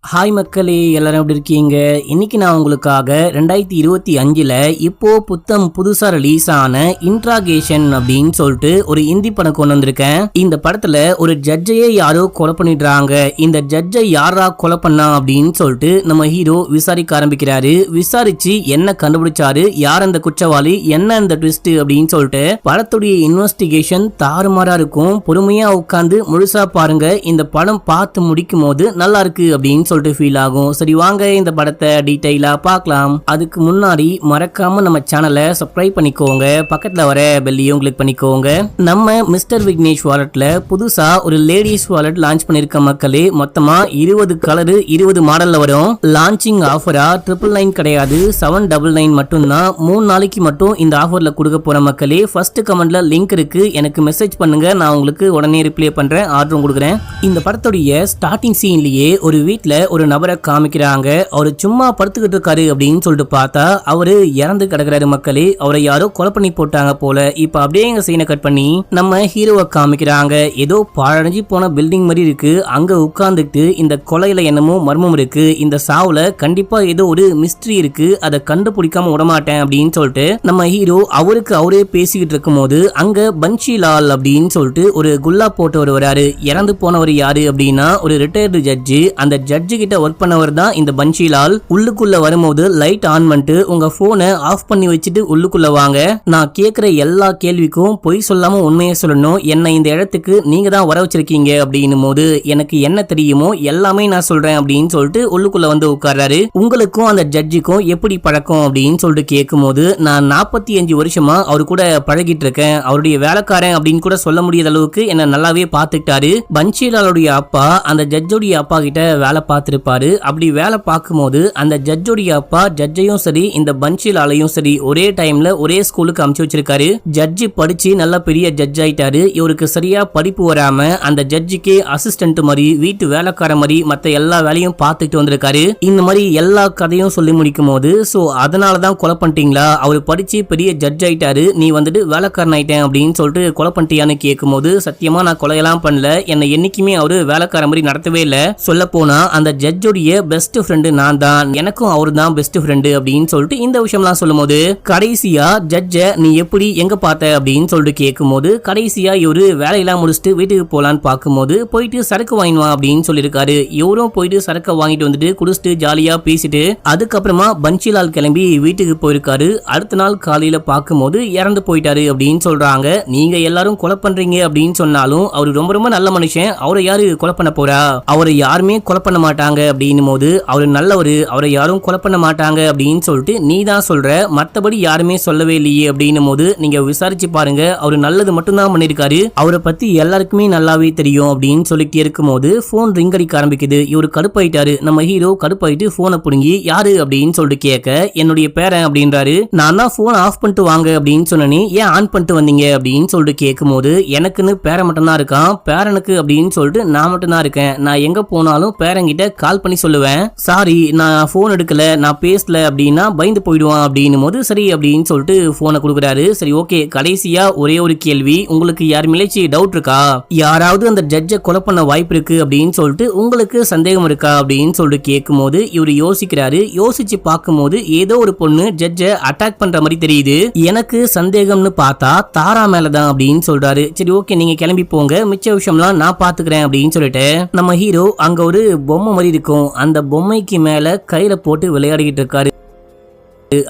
Hi மக்களே, எல்லாரும் எப்படி இருக்கீங்க? இன்னைக்கு நான் உங்களுக்காக 2025ல் இப்போ புதுசா ரிலீஸ் ஆன இன்ட்ராகேஷன் அப்படின்னு சொல்லிட்டு ஒரு இந்தி படம் கொண்டு வந்திருக்கேன். இந்த படத்துல ஒரு ஜட்ஜையே யாரோ கொலை பண்ணிடுறாங்க. இந்த ஜட்ஜை யாரா கொலை பண்ணா அப்படின்னு சொல்லிட்டு நம்ம ஹீரோ விசாரிக்க ஆரம்பிக்கிறாரு. விசாரிச்சு என்ன கண்டுபிடிச்சாரு, யார் அந்த குற்றவாளி, என்ன அந்த ட்விஸ்ட் அப்படின்னு சொல்லிட்டு படத்துடைய இன்வெஸ்டிகேஷன் தாறுமாறா இருக்கும். பொறுமையா உட்காந்து முழுசா பாருங்க. இந்த படம் பார்த்து முடிக்கும் போது நல்லா இருக்கு அப்படின்னு சொல்லிட்டு ஃபீல் ஆகும். சரி வாங்க இந்த படத்தை டீடைலா பார்க்கலாம். அதுக்கு முன்னாடி மறக்காம நம்ம சேனலை சப்ஸ்கிரைப் பண்ணிக்கோங்க. பக்கத்துல வர பெல்லையும் கிளிக் பண்ணிக்கோங்க. நம்ம மிஸ்டர் விக்னேஷ் வாலெட்ல புதுசா ஒரு லேடிஸ் வாலெட் லான்ச் பண்ணிருக்க மக்களே. மொத்தமா 20 கலர் 20 மாடல்ல வரும். லான்ச்சிங் ஆஃபரா 999 கிடையாது, 799 மட்டும் தான். 3 நாளைக்கு மட்டும் இந்த ஆஃபர்ல கொடுக்க போற மக்களே. ஃபர்ஸ்ட் கமெண்ட்ல லிங்க் இருக்கு, எனக்கு மெசேஜ் பண்ணுங்க, நான் உங்களுக்கு உடனே ரிப்ளை பண்றேன், ஆர்டரும் கொடுக்குறேன். இந்த படத்துடைய ஸ்டார்டிங் சீன்லயே ஒரு வீட்ல ஒரு நபரை காமிக்கிறாங்க. அவரு சும்மா படுத்துக்கிட்டு இருக்காரு அப்படின்னு சொல்லிட்டு பார்த்தா அவரு இறந்து கிடக்குறாரு மக்களே. அவரை யாரோ கொலை பண்ணி போட்டாங்க போல. இப்ப அப்படியே எங்க சீனை கட் பண்ணி நம்ம ஹீரோவை காமிக்கிறாங்க. ஏதோ பாழடைஞ்சு போன பில்டிங் மாதிரி இருக்கு. அங்க உட்கார்ந்துட்டு இந்த கொலையில என்னமோ மர்மம் இருக்கு, இந்த சாவுல கண்டிப்பா ஏதோ ஒரு மிஸ்ட்ரி இருக்கு, அதை கண்டுபிடிக்காம விடமாட்டேன் அப்படின்னு சொல்லிட்டு நம்ம ஹீரோ அவருக்கு அவரே பேசிக்கிட்டு இருக்கும் போது அங்க பன்ஷிலால் அப்படின்னு சொல்லிட்டு ஒரு குல்லா போட்டவர் வராரு. இறந்து போனவர் யாரு அப்படின்னா ஒரு ரிட்டையர்டு ஜட்ஜி. அந்த ஜட்ஜி கிட்ட ஒர்க் பண்ணவர் தான் இந்த பன்ஷிலால். உள்ளுக்குள்ள வரும்போது லைட் ஆன் பண்ணிட்டு உங்க போனை ஆஃப் பண்ணி வச்சுட்டு உள்ளுக்குள்ள வாங்க, நான் கேக்குற எல்லா கேள்விக்கும் பொய் சொல்லாம உண்மையை சொல்லணும், என்ன இந்த இடத்துக்கு நீங்க தான் வர வச்சிருக்கீங்க அப்படின்னும் போது எனக்கு என்ன தெரியுமோ எல்லாமே நான் சொல்றேன் அப்படின்னு சொல்லிட்டு உள்ளுக்குள்ள வந்து உட்கார்றாரு. உங்களுக்கும் அந்த ஜட்ஜிக்கும் எப்படி பழக்கம் அப்படின்னு சொல்லிட்டு கேட்கும் போது நான் 45 வருஷமா அவரு கூட பழகிட்டு இருக்கேன், அவருடைய வேலைக்காரன் அப்படின்னு கூட சொல்ல முடியாத அளவுக்கு என்ன நல்லாவே பாத்துக்கிட்டாரு. பன்ஷிலாலுடைய அப்பா அந்த ஜட்ஜோடைய அப்பா கிட்ட வேலை பார்த்திருப்பாரு. அப்படி வேலை பார்க்கும்போது அந்த ஜட்ஜோடைய அப்பா ஜட்ஜையும் சரி இந்த பன்ஷிலாலையும் சரி ஒரே டைம்ல ஒரே ஸ்கூலுக்கு அனுப்பிச்சு வச்சிருக்காரு. ஜட்ஜி படிச்சு நல்ல பெரிய ஜட்ஜ் ஆயிட்டாரு. இவருக்கு சரியா படிப்பு வராம அந்த ஜட்ஜிக்கு அசிஸ்டன்ட் மாதிரி வீட்டு வேலைக்கார மாதிரி மத்த எல்லா வேலையும் பார்த்துட்டு வந்திருக்காரு. இந்த மாதிரி எல்லா கதையும் சொல்லி முடிக்கும் போது சோ அதனாலதான் கொலை பண்ணிட்டீங்களா, அவரு படிச்சு பெரிய ஜட்ஜ் ஆயிட்டாரு, நீ வந்துட்டு வேலைக்காரன் ஆயிட்டேன் அப்படின்னு சொல்லிட்டு கொலை பண்ணிட்டியான்னு கேட்கும் போது சத்தியமா நான் கொலையெல்லாம் பண்ணல, என்னை என்னைக்குமே அவரு வேலைக்கார மாதிரி நடத்தவே இல்ல, சொல்ல போனா அந்த ஜட்ஜோடைய பெஸ்ட் ஃப்ரெண்டு நான் தான், எனக்கும் அவரு தான் பெஸ்ட் ஃப்ரெண்டு அப்படின்னு சொல்லிட்டு இந்த விஷயம்லாம் சொல்லும் போது கடைசியா ஜட்ஜ நீ எப்படி எங்க பார்த்த அப்படின்னு சொல்லிட்டு கேட்கும் போது கடைசியா இவரு வேலையெல்லாம் முடிச்சுட்டு வீட்டுக்கு போலான்னு பார்க்கும்போது போயிட்டு சரக்கு வாங்கிடுவான் அப்படின்னு சொல்லியிருக்காரு. இவரும் போயிட்டு சரக்கு வாங்கிட்டு வந்துட்டு குடிச்சிட்டு ஜாலியா பேசிட்டு அதுக்கப்புறமா பன்ஷிலால் கிளம்பி வீட்டுக்கு போயிருக்காரு. அடுத்த நாள் காலையில பார்க்கும்போது இறந்து போயிட்டாரு அப்படின்னு சொல்றாங்க. நீங்க எல்லாரும் கொலை பண்றீங்க அப்படின்னு சொன்னாலும் அவரு ரொம்ப ரொம்ப நல்ல மனுஷன், அவரை யாரு கொலை பண்ண போறா, அவரை யாருமே கொலை பண்ண மாட்டாங்க அப்படின்னும் போது அவரு நல்லவரு, அவரை யாரும் கொலை பண்ண மாட்டாங்க அப்படின்னு சொல்லிட்டு நீ தான் சொல்ற, மத்தபடி யாருமே சொல்லவே இல்லையே அப்படின்னும் போது நீங்க விசாரிச்சு பாருங்க, அவரு நல்லது மட்டும் தான் பண்ணிருக்காரு, அவரை பத்தி எல்லாருக்குமே நல்லாவே தெரியும் அப்படின்னு சொல்லிட்டு இருக்கும் போது போன் ரிங் அடிக்க ஆரம்பிக்குது. இவரு கடுப்பாயிட்டாரு. நம்ம ஹீரோ கடுப்பாயிட்டு போனை புடுங்கி யாரு அப்படின்னு சொல்லிட்டு கேட்க என்னுடைய பேரன் அப்படின்றாரு. நான் தான் போன் ஆஃப் பண்ணிட்டு வாங்க அப்படின்னு சொன்னே, ஏன் ஆன் பண்ணிட்டு வந்தீங்க அப்படின்னு சொல்லிட்டு கேட்கும் போது எனக்குன்னு பேரன் மட்டும் தான் இருக்கான், பேரனுக்கு அப்படின்னு சொல்லிட்டு நான் மட்டும் தான் இருக்கேன், நான் எங்க போனாலும் பேரங்கிட்ட கால் பண்ணி சொல்லுவேன், சாரி நான் போன் எடுக்கல நான் பேசல அப்படின்னா பயந்து போயிடுவான் அப்படின்னும் போது சரி அப்படின்னு சொல்லிட்டு போனை கொடுக்குறாரு. சரி ஓகே, கடைசியா ஒரே ஒரு கேள்வி, உங்களுக்கு யார் மேலேச்சு டவுட் இருக்கா, யாராவது அந்த ஜட்ஜை கொலை பண்ண வாய்ப்பு இருக்கு அப்படின்னு சொல்லிட்டு உங்களுக்கு சந்தேகம் இருக்கா அப்படின்னு சொல்லிட்டு கேட்கும் போது இவரு யோசிக்கிறாரு. யோசிச்சு பார்க்கும் போது ஏதோ ஒரு பொண்ணு ஜட்ஜை அட்டாக் பண்ற மாதிரி தெரியுது, எனக்கு சந்தேகம்னு பார்த்தா தாரா மேலதான் அப்படின்னு சொல்றாரு. சரி ஓகே நீங்க கிளம்பி போங்க, மிச்ச விஷயம்லாம் நான் பாத்துக்கிறேன் அப்படின்னு சொல்லிட்டு நம்ம ஹீரோ அங்க ஒரு பொம்மை மாதிரி இருக்கும், அந்த பொம்மைக்கு மேல கையில போட்டு விளையாடிக்கிட்டு இருக்காரு.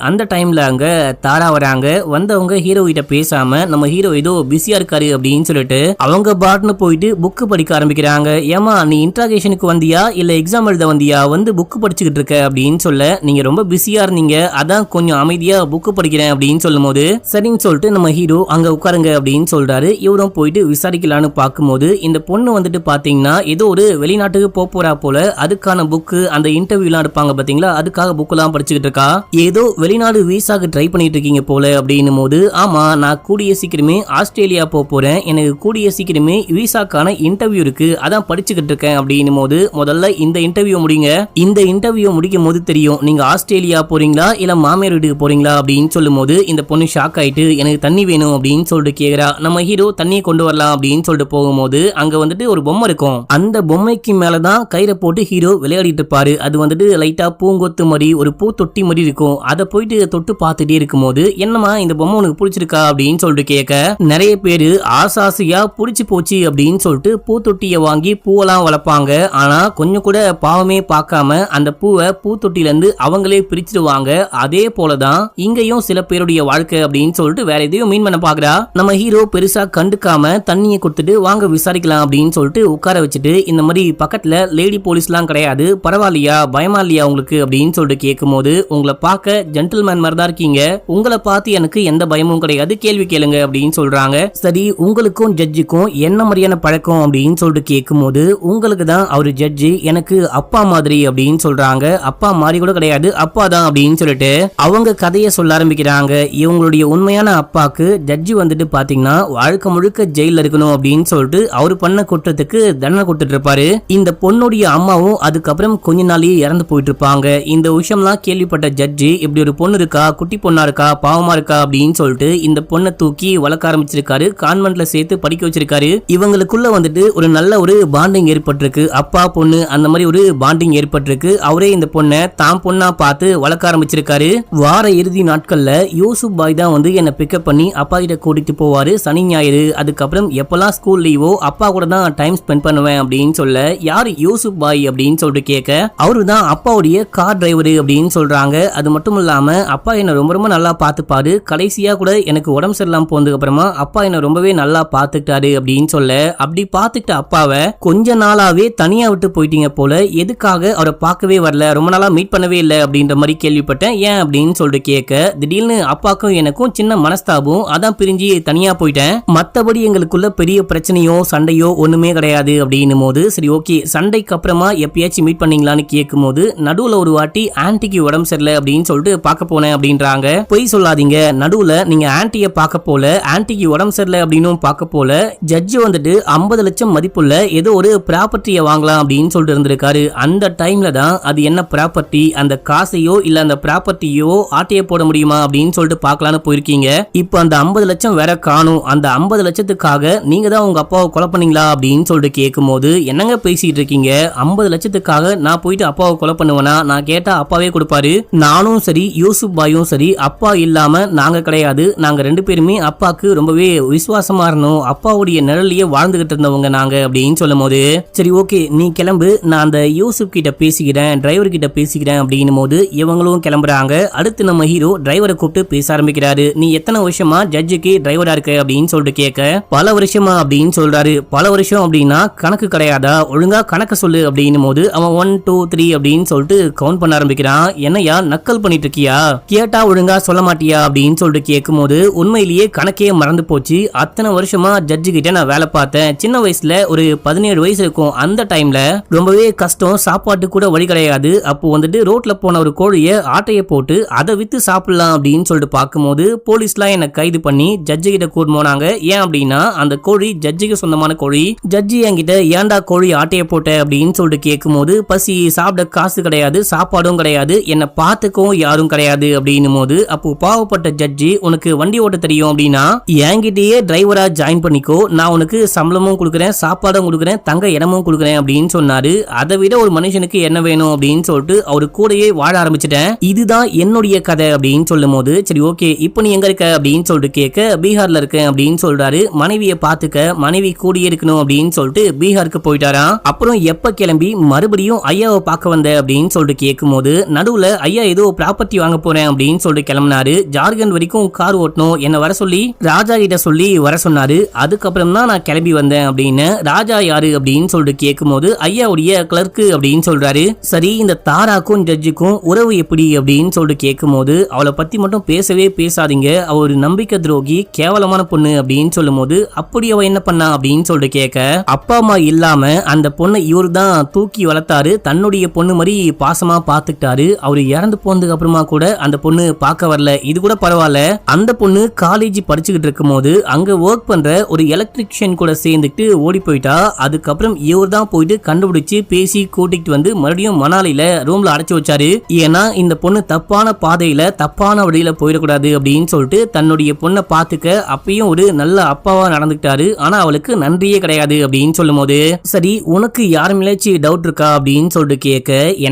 அந்த டைம்ல அங்க தாரா வராங்க. வந்தவங்க ஹீரோ கிட்ட பேசாம நம்ம ஹீரோ ஏதோ பிஸியா இருக்காரு அப்படின்னு சொல்லிட்டு அவங்க பாட்னு போயிட்டு புக் படிக்க ஆரம்பிக்கிறாங்க. ஏமா நீ இன்ட்ராகேஷனுக்கு வந்தியா இல்ல எக்ஸாம் எழுத வந்தியா, வந்து புக் படிச்சுக்கிட்டு இருக்க அப்படின்னு சொல்ல, நீங்க ரொம்ப பிஸியா இருந்தீங்க அதான் கொஞ்சம் அமைதியா புக் படிக்கிறேன் அப்படின்னு சொல்லும் போது சரின்னு சொல்லிட்டு நம்ம ஹீரோ அங்க உட்காருங்க அப்படின்னு சொல்றாரு. இவரும் போயிட்டு விசாரிக்கலான்னு பார்க்கும்போது இந்த பொண்ணு வந்துட்டு பாத்தீங்கன்னா ஏதோ ஒரு வெளிநாட்டுக்கு போறா போல, அதுக்கான புக்கு அந்த இன்டர்வியூ எல்லாம் எடுப்பாங்க பாத்தீங்களா, அதுக்காக புக் எல்லாம் படிச்சுக்கிட்டு இருக்கா. ஏதோ வெளிநாடு வீசாக்கு ட்ரை பண்ணிட்டு இருக்கீங்க போல அப்படின்னும் போது, ஆமா நான் கூடிய சீக்கிரமே ஆஸ்திரேலியா போறேன், எனக்கு கூடிய சீக்கிரமே வீசாக்கான இன்டர்வியூ இருக்கு, அதான் படிச்சுக்கிட்டு இருக்கேன் அப்படின்னும் போது, முதல்ல இந்த இன்டர்வியூ முடிங்க, இந்த இன்டர்வியூ முடிக்கும் போது தெரியும் நீங்க ஆஸ்திரேலியா போறீங்களா இல்ல மாமியார் வீட்டுக்கு போறீங்களா அப்படின்னு சொல்லும் போது இந்த பொண்ணு ஷாக் ஆயிட்டு எனக்கு தண்ணி வேணும் அப்படின்னு சொல்லிட்டு கேக்குறா. நம்ம ஹீரோ தண்ணியை கொண்டு வரலாம் அப்படின்னு சொல்லிட்டு போகும்போது அங்க வந்துட்டு ஒரு பொம்மை இருக்கும், அந்த பொம்மைக்கு மேலதான் கயிறை போட்டு ஹீரோ விளையாடிட்டு இருப்பாரு. அது வந்துட்டு லைட்டா பூங்கொத்து மாதிரி ஒரு பூ தொட்டி மாதிரி இருக்கும். அதை போயிட்டு தொட்டு பார்த்துட்டே இருக்கும்போது என்னமா இந்த பொம்மை உனக்கு பிடிச்சிருக்கா அப்படின்னு சொல்லிட்டு கேட்க, நிறைய பேரு ஆசாசியா பிடிச்சு போச்சு அப்படின்னு சொல்லிட்டு பூத்தொட்டியை வாங்கி பூவெல்லாம் வளர்ப்பாங்க. ஆனா கொஞ்சம் கூட பாவமே பார்க்காம அந்த பூவை பூத்தொட்டில இருந்து அவங்களே பிரிச்சிருவாங்க. அதே போலதான் இங்கேயும் சில பேருடைய வாழ்க்கை அப்படின்னு சொல்லிட்டு வேற எதையும் மீன் பண்ண பாக்குறா. நம்ம ஹீரோ பெருசா கண்டுக்காம தண்ணியை கொடுத்துட்டு வாங்க விசாரிக்கலாம் அப்படின்னு சொல்லிட்டு உட்கார வச்சுட்டு, இந்த மாதிரி பக்கத்துல லேடி போலீஸ் எல்லாம் கிடையாது, பரவாயில்லையா பயமா இல்லையா உங்களுக்கு அப்படின்னு சொல்லிட்டு கேட்கும் போது, உங்களை பார்க்க ஜென்டில்மேன் மாதிரி தான் இருக்கீங்க, உங்களை பார்த்து எனக்கு எந்த பயமும் கிடையாது, கேள்வி கேளுங்க அப்படின்னு சொல்றாங்க. சரி உங்களுக்கும் ஜட்ஜுக்கும் என்ன மாதிரியான பழக்கம் அப்படின்னு சொல்லிட்டு கேட்கும் போது, உங்களுக்கு தான் அவரு ஜட்ஜி, எனக்கு அப்பா மாதிரி அப்படின்னு சொல்றாங்க. அப்பா மாதிரி கூட கிடையாது, அப்பா தான் அப்படின்னு சொல்லிட்டு அவங்க கதையை சொல்ல ஆரம்பிக்கிறாங்க. இவங்களுடைய உண்மையான அப்பாக்கு ஜட்ஜி வந்துட்டு பாத்தீங்கன்னா வாழ்க்கை முழுக்க ஜெயில இருக்கணும் அப்படின்னு சொல்லிட்டு அவரு பண்ண குற்றத்துக்கு தண்டனை கொடுத்துட்டு இருப்பாரு. இந்த பொண்ணுடைய அம்மாவும் அதுக்கப்புறம் கொஞ்ச நாளையே இறந்து போயிட்டு இருப்பாங்க. இந்த விஷயம்லாம் கேள்விப்பட்ட ஜட்ஜி, இப்படி ஒரு பொண்ணு இருக்கா, குட்டி பொண்ணா இருக்கா, பாவமா இருக்கா அப்படின்னு சொல்லிட்டு இந்த பொண்ணை தூக்கி வளர்க்க ஆரம்பிச்சிருக்காரு, கான்வென்ட்ல சேர்த்து படிக்க வச்சிருக்காரு. இவங்களுக்குள்ள வந்துட்டு ஒரு நல்ல ஒரு பாண்டிங் ஏற்பட்டிருக்கு, அப்பா பொண்ணு அந்த மாதிரி ஒரு பாண்டிங் ஏற்பட்டிருக்கு. அவரே இந்த பொண்ணை தான் பொண்ணா பார்த்து வளர்க்க ஆரம்பிச்சிருக்காரு. வார இறுதி நாட்கள்ல யூசுப் பாய் தான் வந்து என்ன பிக்கப் பண்ணி அப்பா கிட்ட கூட்டிட்டு போவாரு சனி ஞாயிறு. அதுக்கப்புறம் எப்பெல்லாம் ஸ்கூல் லீவோ அப்பா கூட தான் டைம் ஸ்பெண்ட் பண்ணுவேன் அப்படின்னு சொல்ல, யாரு யூசுப் பாய் அப்படின்னு சொல்லிட்டு கேட்க, அவரு தான் அப்பாவுடைய கார் டிரைவர் அப்படின்னு சொல்றாங்க. அது மட்டும் இல்லாம அப்பா என்ன ரொம்ப ரொம்ப நல்லா பாத்துப்பாரு, கடைசியா கூட எனக்கு உடம்பு சரியில்லாம போனதுக்கு அப்புறமா அப்பா என்ன ரொம்பவே நல்லா பாத்துக்கிட்டாரு அப்படின்னு சொல்ல, அப்படி பாத்துக்கிட்ட அப்பாவை கொஞ்ச நாளாவே தனியா விட்டு போயிட்டீங்க போல, எதுக்காக அவரை பார்க்கவே வரல, ரொம்ப நாளா மீட் பண்ணவே இல்லை அப்படின்ற மாதிரி கேள்விப்பட்டேன், ஏன் அப்படின்னு சொல்லிட்டு கேட்க, திடீர்னு அப்பாக்கும் எனக்கும் சின்ன மனஸ்தாபம், அதான் பிரிஞ்சு தனியா போயிட்டேன், மத்தபடி எங்களுக்குள்ள பெரிய பிரச்சனையோ சண்டையோ ஒண்ணுமே கிடையாது அப்படின்னும் போது, சரி ஓகே சண்டைக்கு அப்புறமா எப்பயாச்சும் மீட் பண்ணீங்களான்னு கேட்கும் போது, நடுவுல ஒரு வாட்டி ஆன்டிக்கு உடம்பு சரியில்லை அப்படின்னு சொல்லிட்டு பார்க்க போனேன் அப்படின்றாங்க. பொய் சொல்லாதீங்க, நடுவுல நீங்க ஆன்டிய பார்க்க போல, ஆன்டிக்கு உடம்பு சரியில்லை அப்படின்னு பார்க்க போல, ஜட்ஜ் வந்துட்டு 50 லட்சம் மதிப்புள்ள ஏதோ ஒரு ப்ராப்பர்ட்டியை வாங்கலாம் அப்படின்னு சொல்லிட்டு இருந்திருக்காரு. அந்த டைம்ல தான் அது என்ன ப்ராப்பர்ட்டி, அந்த காசையோ இல்ல அந்த ப்ராப்பர்ட்டியோ ஆட்டைய போட முடியுமா அப்படின்னு சொல்லிட்டு பார்க்கலான்னு போயிருக்கீங்க. இப்போ அந்த 50 லட்சம் வேற காணும், அந்த 50 லட்சத்துக்காக நீங்க தான் உங்க அப்பாவை கொலை பண்ணீங்களா அப்படின்னு சொல்லிட்டு கேட்கும் போது, என்னங்க பேசிட்டு இருக்கீங்க, 50 லட்சத்துக்காக நான் போயிட்டு அப்பாவை கொலை பண்ணுவேனா, நான் கேட்டா அப்பாவே கொடுப்பாரு, நானும் சரி யூசுப் பாயும் சரி அப்பா இல்லாம நாங்க கிடையாது, நாங்க ரெண்டு பேருமே அப்பாக்கு ரொம்பவே விசுவாசமா இருந்தோம், அப்பாவுடைய நிழலையே வாழ்ந்துகிட்டு இருந்தவங்க நாங்க அப்படின்னு சொல்லும் போது, சரி ஓகே நீ கிளம்பு, நான் அந்த யூசுப் கிட்ட பேசிக்கிறேன், டிரைவர் கிட்ட பேசிக்கிறேன் அப்படின்னும் போது இவங்களும் கிளம்புறாங்க. அடுத்து நம்ம ஹீரோ டிரைவரை கூப்பிட்டு பேச ஆரம்பிக்கிறாரு. நீ எத்தனை வருஷமா ஜட்ஜுக்கு டிரைவரா இருக்க அப்படின்னு சொல்லிட்டு கேட்க, பல வருஷமா அப்படின்னு சொல்றாரு. பல வருஷம் அப்படின்னா கணக்கு கிடையாதா, ஒழுங்கா கணக்கு சொல்லு அப்படின்னும் போது அவன் 1 2 3 அப்படின்னு சொல்லிட்டு கவுண்ட் பண்ண ஆரம்பிக்கிறான். என்னையா நக்கல் பண்ணிட்டு இருக்கியா, கேட்டா ஒழுங்கா சொல்ல மாட்டியா அப்படின்னு சொல்லிட்டு கேட்கும் போது, உண்மையிலேயே கணக்கே மறந்து போச்சு, அத்தனை வருஷமா ஜட்ஜு கிட்ட நான் வேலை பார்த்தேன், சின்ன வயசுல ஒரு 17 வயசு இருக்கும், அந்த டைம்ல ரொம்பவே கஷ்டம், சாப்பாட்டு கூட வழி கிடையாது, அப்போ வந்துட்டு ரோட்ல போன ஒரு கோழிய ஆட்டைய போட்டு அதை வித்து சாப்பிடலாம் அப்படின்னு சொல்லிட்டு பார்க்கும்போது போலீஸ்லாம் என்ன கைது பண்ணி ஜட்ஜு கிட்ட கூட்டு போனாங்க. ஏன் அப்படின்னா அந்த கோழி ஜட்ஜுக்கு சொந்தமான கோழி, ஜட்ஜி என்கிட்ட ஏன்டா கோழி ஆட்டைய போட்ட அப்படின்னு சொல்லிட்டு கேட்கும் போது, பசி சாப்பிட காசு கிடையாது, சாப்பாடும் கிடையாது, என்ன பார்த்துக்கவும் யாரும் கிடையாது அப்படின்னும் போது, அப்போ பாவப்பட்ட ஜட்ஜி, உனக்கு வண்டி ஓட்ட தெரியும் அப்படின்னா என்கிட்டயே டிரைவரா ஜாயின் பண்ணிக்கோ, நான் உனக்கு சம்பளமும் கொடுக்குறேன், சாப்பாடும் கொடுக்குறேன், தங்க இடமும் கொடுக்குறேன் அப்படின்னு சொன்னாரு. அதை விட ஒரு மனுஷனுக்கு என்ன வேணும் அப்படின்னு சொல்லிட்டு அவரு கூடயே வாழ ஆரம்பிச்சிட்டேன், இதுதான் என்னுடைய கதை அப்படின்னு சொல்லும் போது, சரி ஓகே இப்போ நீ எங்க இருக்க அப்படின்னு சொல்லிட்டு கேட்க, பீகார்ல இருக்கேன் அப்படின்னு சொல்றாரு. மனைவியை பாத்துக்க மனைவி கூடியே இருக்கணும் அப்படின்னு சொல்லிட்டு பீகாருக்கு போயிட்டாராம். அப்புறம் எப்ப கிளம்பி மறுபடியும் ஐயாவை பார்க்க வந்த அப்படின்னு சொல்லிட்டு கேட்கும் போது, நடுவுல ஐயா ஏதோ ப்ராப்பர்ட்டி வாங்க போறேன் அப்படின்னு சொல்லிட்டு கிளம்பினாரு. ஜார்க்கண்ட் வரைக்கும் கார் ஓட்டணும், என்ன வர சொல்லி ராஜா கிட்ட சொல்லி வர சொன்னாரு. அதுக்கப்புறம் தான் நான் கிளம்பி வந்தேன் அப்படின்னு. ராஜா யாரு அப்படின்னு சொல்லிட்டு கேட்கும் போது, ஐயாவுடைய கிளர்க்கு அப்படின்னு சொல்றாரு. சரி இந்த தாராக்கும் ஜட்ஜுக்கும் உறவு எப்படி அப்படின்னு சொல்லிட்டு கேட்கும் போது, அவளை பத்தி மட்டும் பேசவே பேசாதீங்க, அவ ஒரு நம்பிக்கை துரோகி, கேவலமான பொண்ணு அப்படின்னு சொல்லும் போது, அப்படி அவ என்ன பண்ணா அப்படின்னு சொல்லிட்டு கேட்க, அப்பா அம்மா இல்லாம அந்த பொண்ணை இவரு தான் தூக்கி வளர்த்தாரு, தன்னுடைய பொண்ணு மாதிரி பாசமா பாத்துக்கிட்டாரு, அவரு இறந்து போனதுக்கு அப்புறமா அம்மா கூட அந்த பொண்ணு பார்க்க வரல, இது கூட பரவாயில்ல. அந்த பொண்ணு காலேஜ் படிச்சுக்கிட்டு இருக்கும் போது அங்க ஒர்க் பண்ற ஒரு எலக்ட்ரிஷியன் கூட சேர்ந்துட்டு ஓடி போயிட்டா. அதுக்கப்புறம் இவர் தான் போயிட்டு கண்டுபிடிச்சு பேசி கூட்டிட்டு வந்து மறுபடியும் மணாலில ரூம்ல அடைச்சு வச்சாரு. ஏன்னா இந்த பொண்ணு தப்பான பாதையில தப்பான வழியில போயிடக்கூடாது அப்படின்னு சொல்லிட்டு தன்னுடைய பொண்ணை பாத்துக்க அப்பயும் ஒரு நல்ல அப்பாவா நடந்துக்கிட்டாரு. ஆனா அவளுக்கு நன்றியே கிடையாது அப்படின்னு சொல்லும் போது, சரி உனக்கு யாருமேலாச்சு டவுட் இருக்கா அப்படின்னு சொல்லிட்டு கேட்க,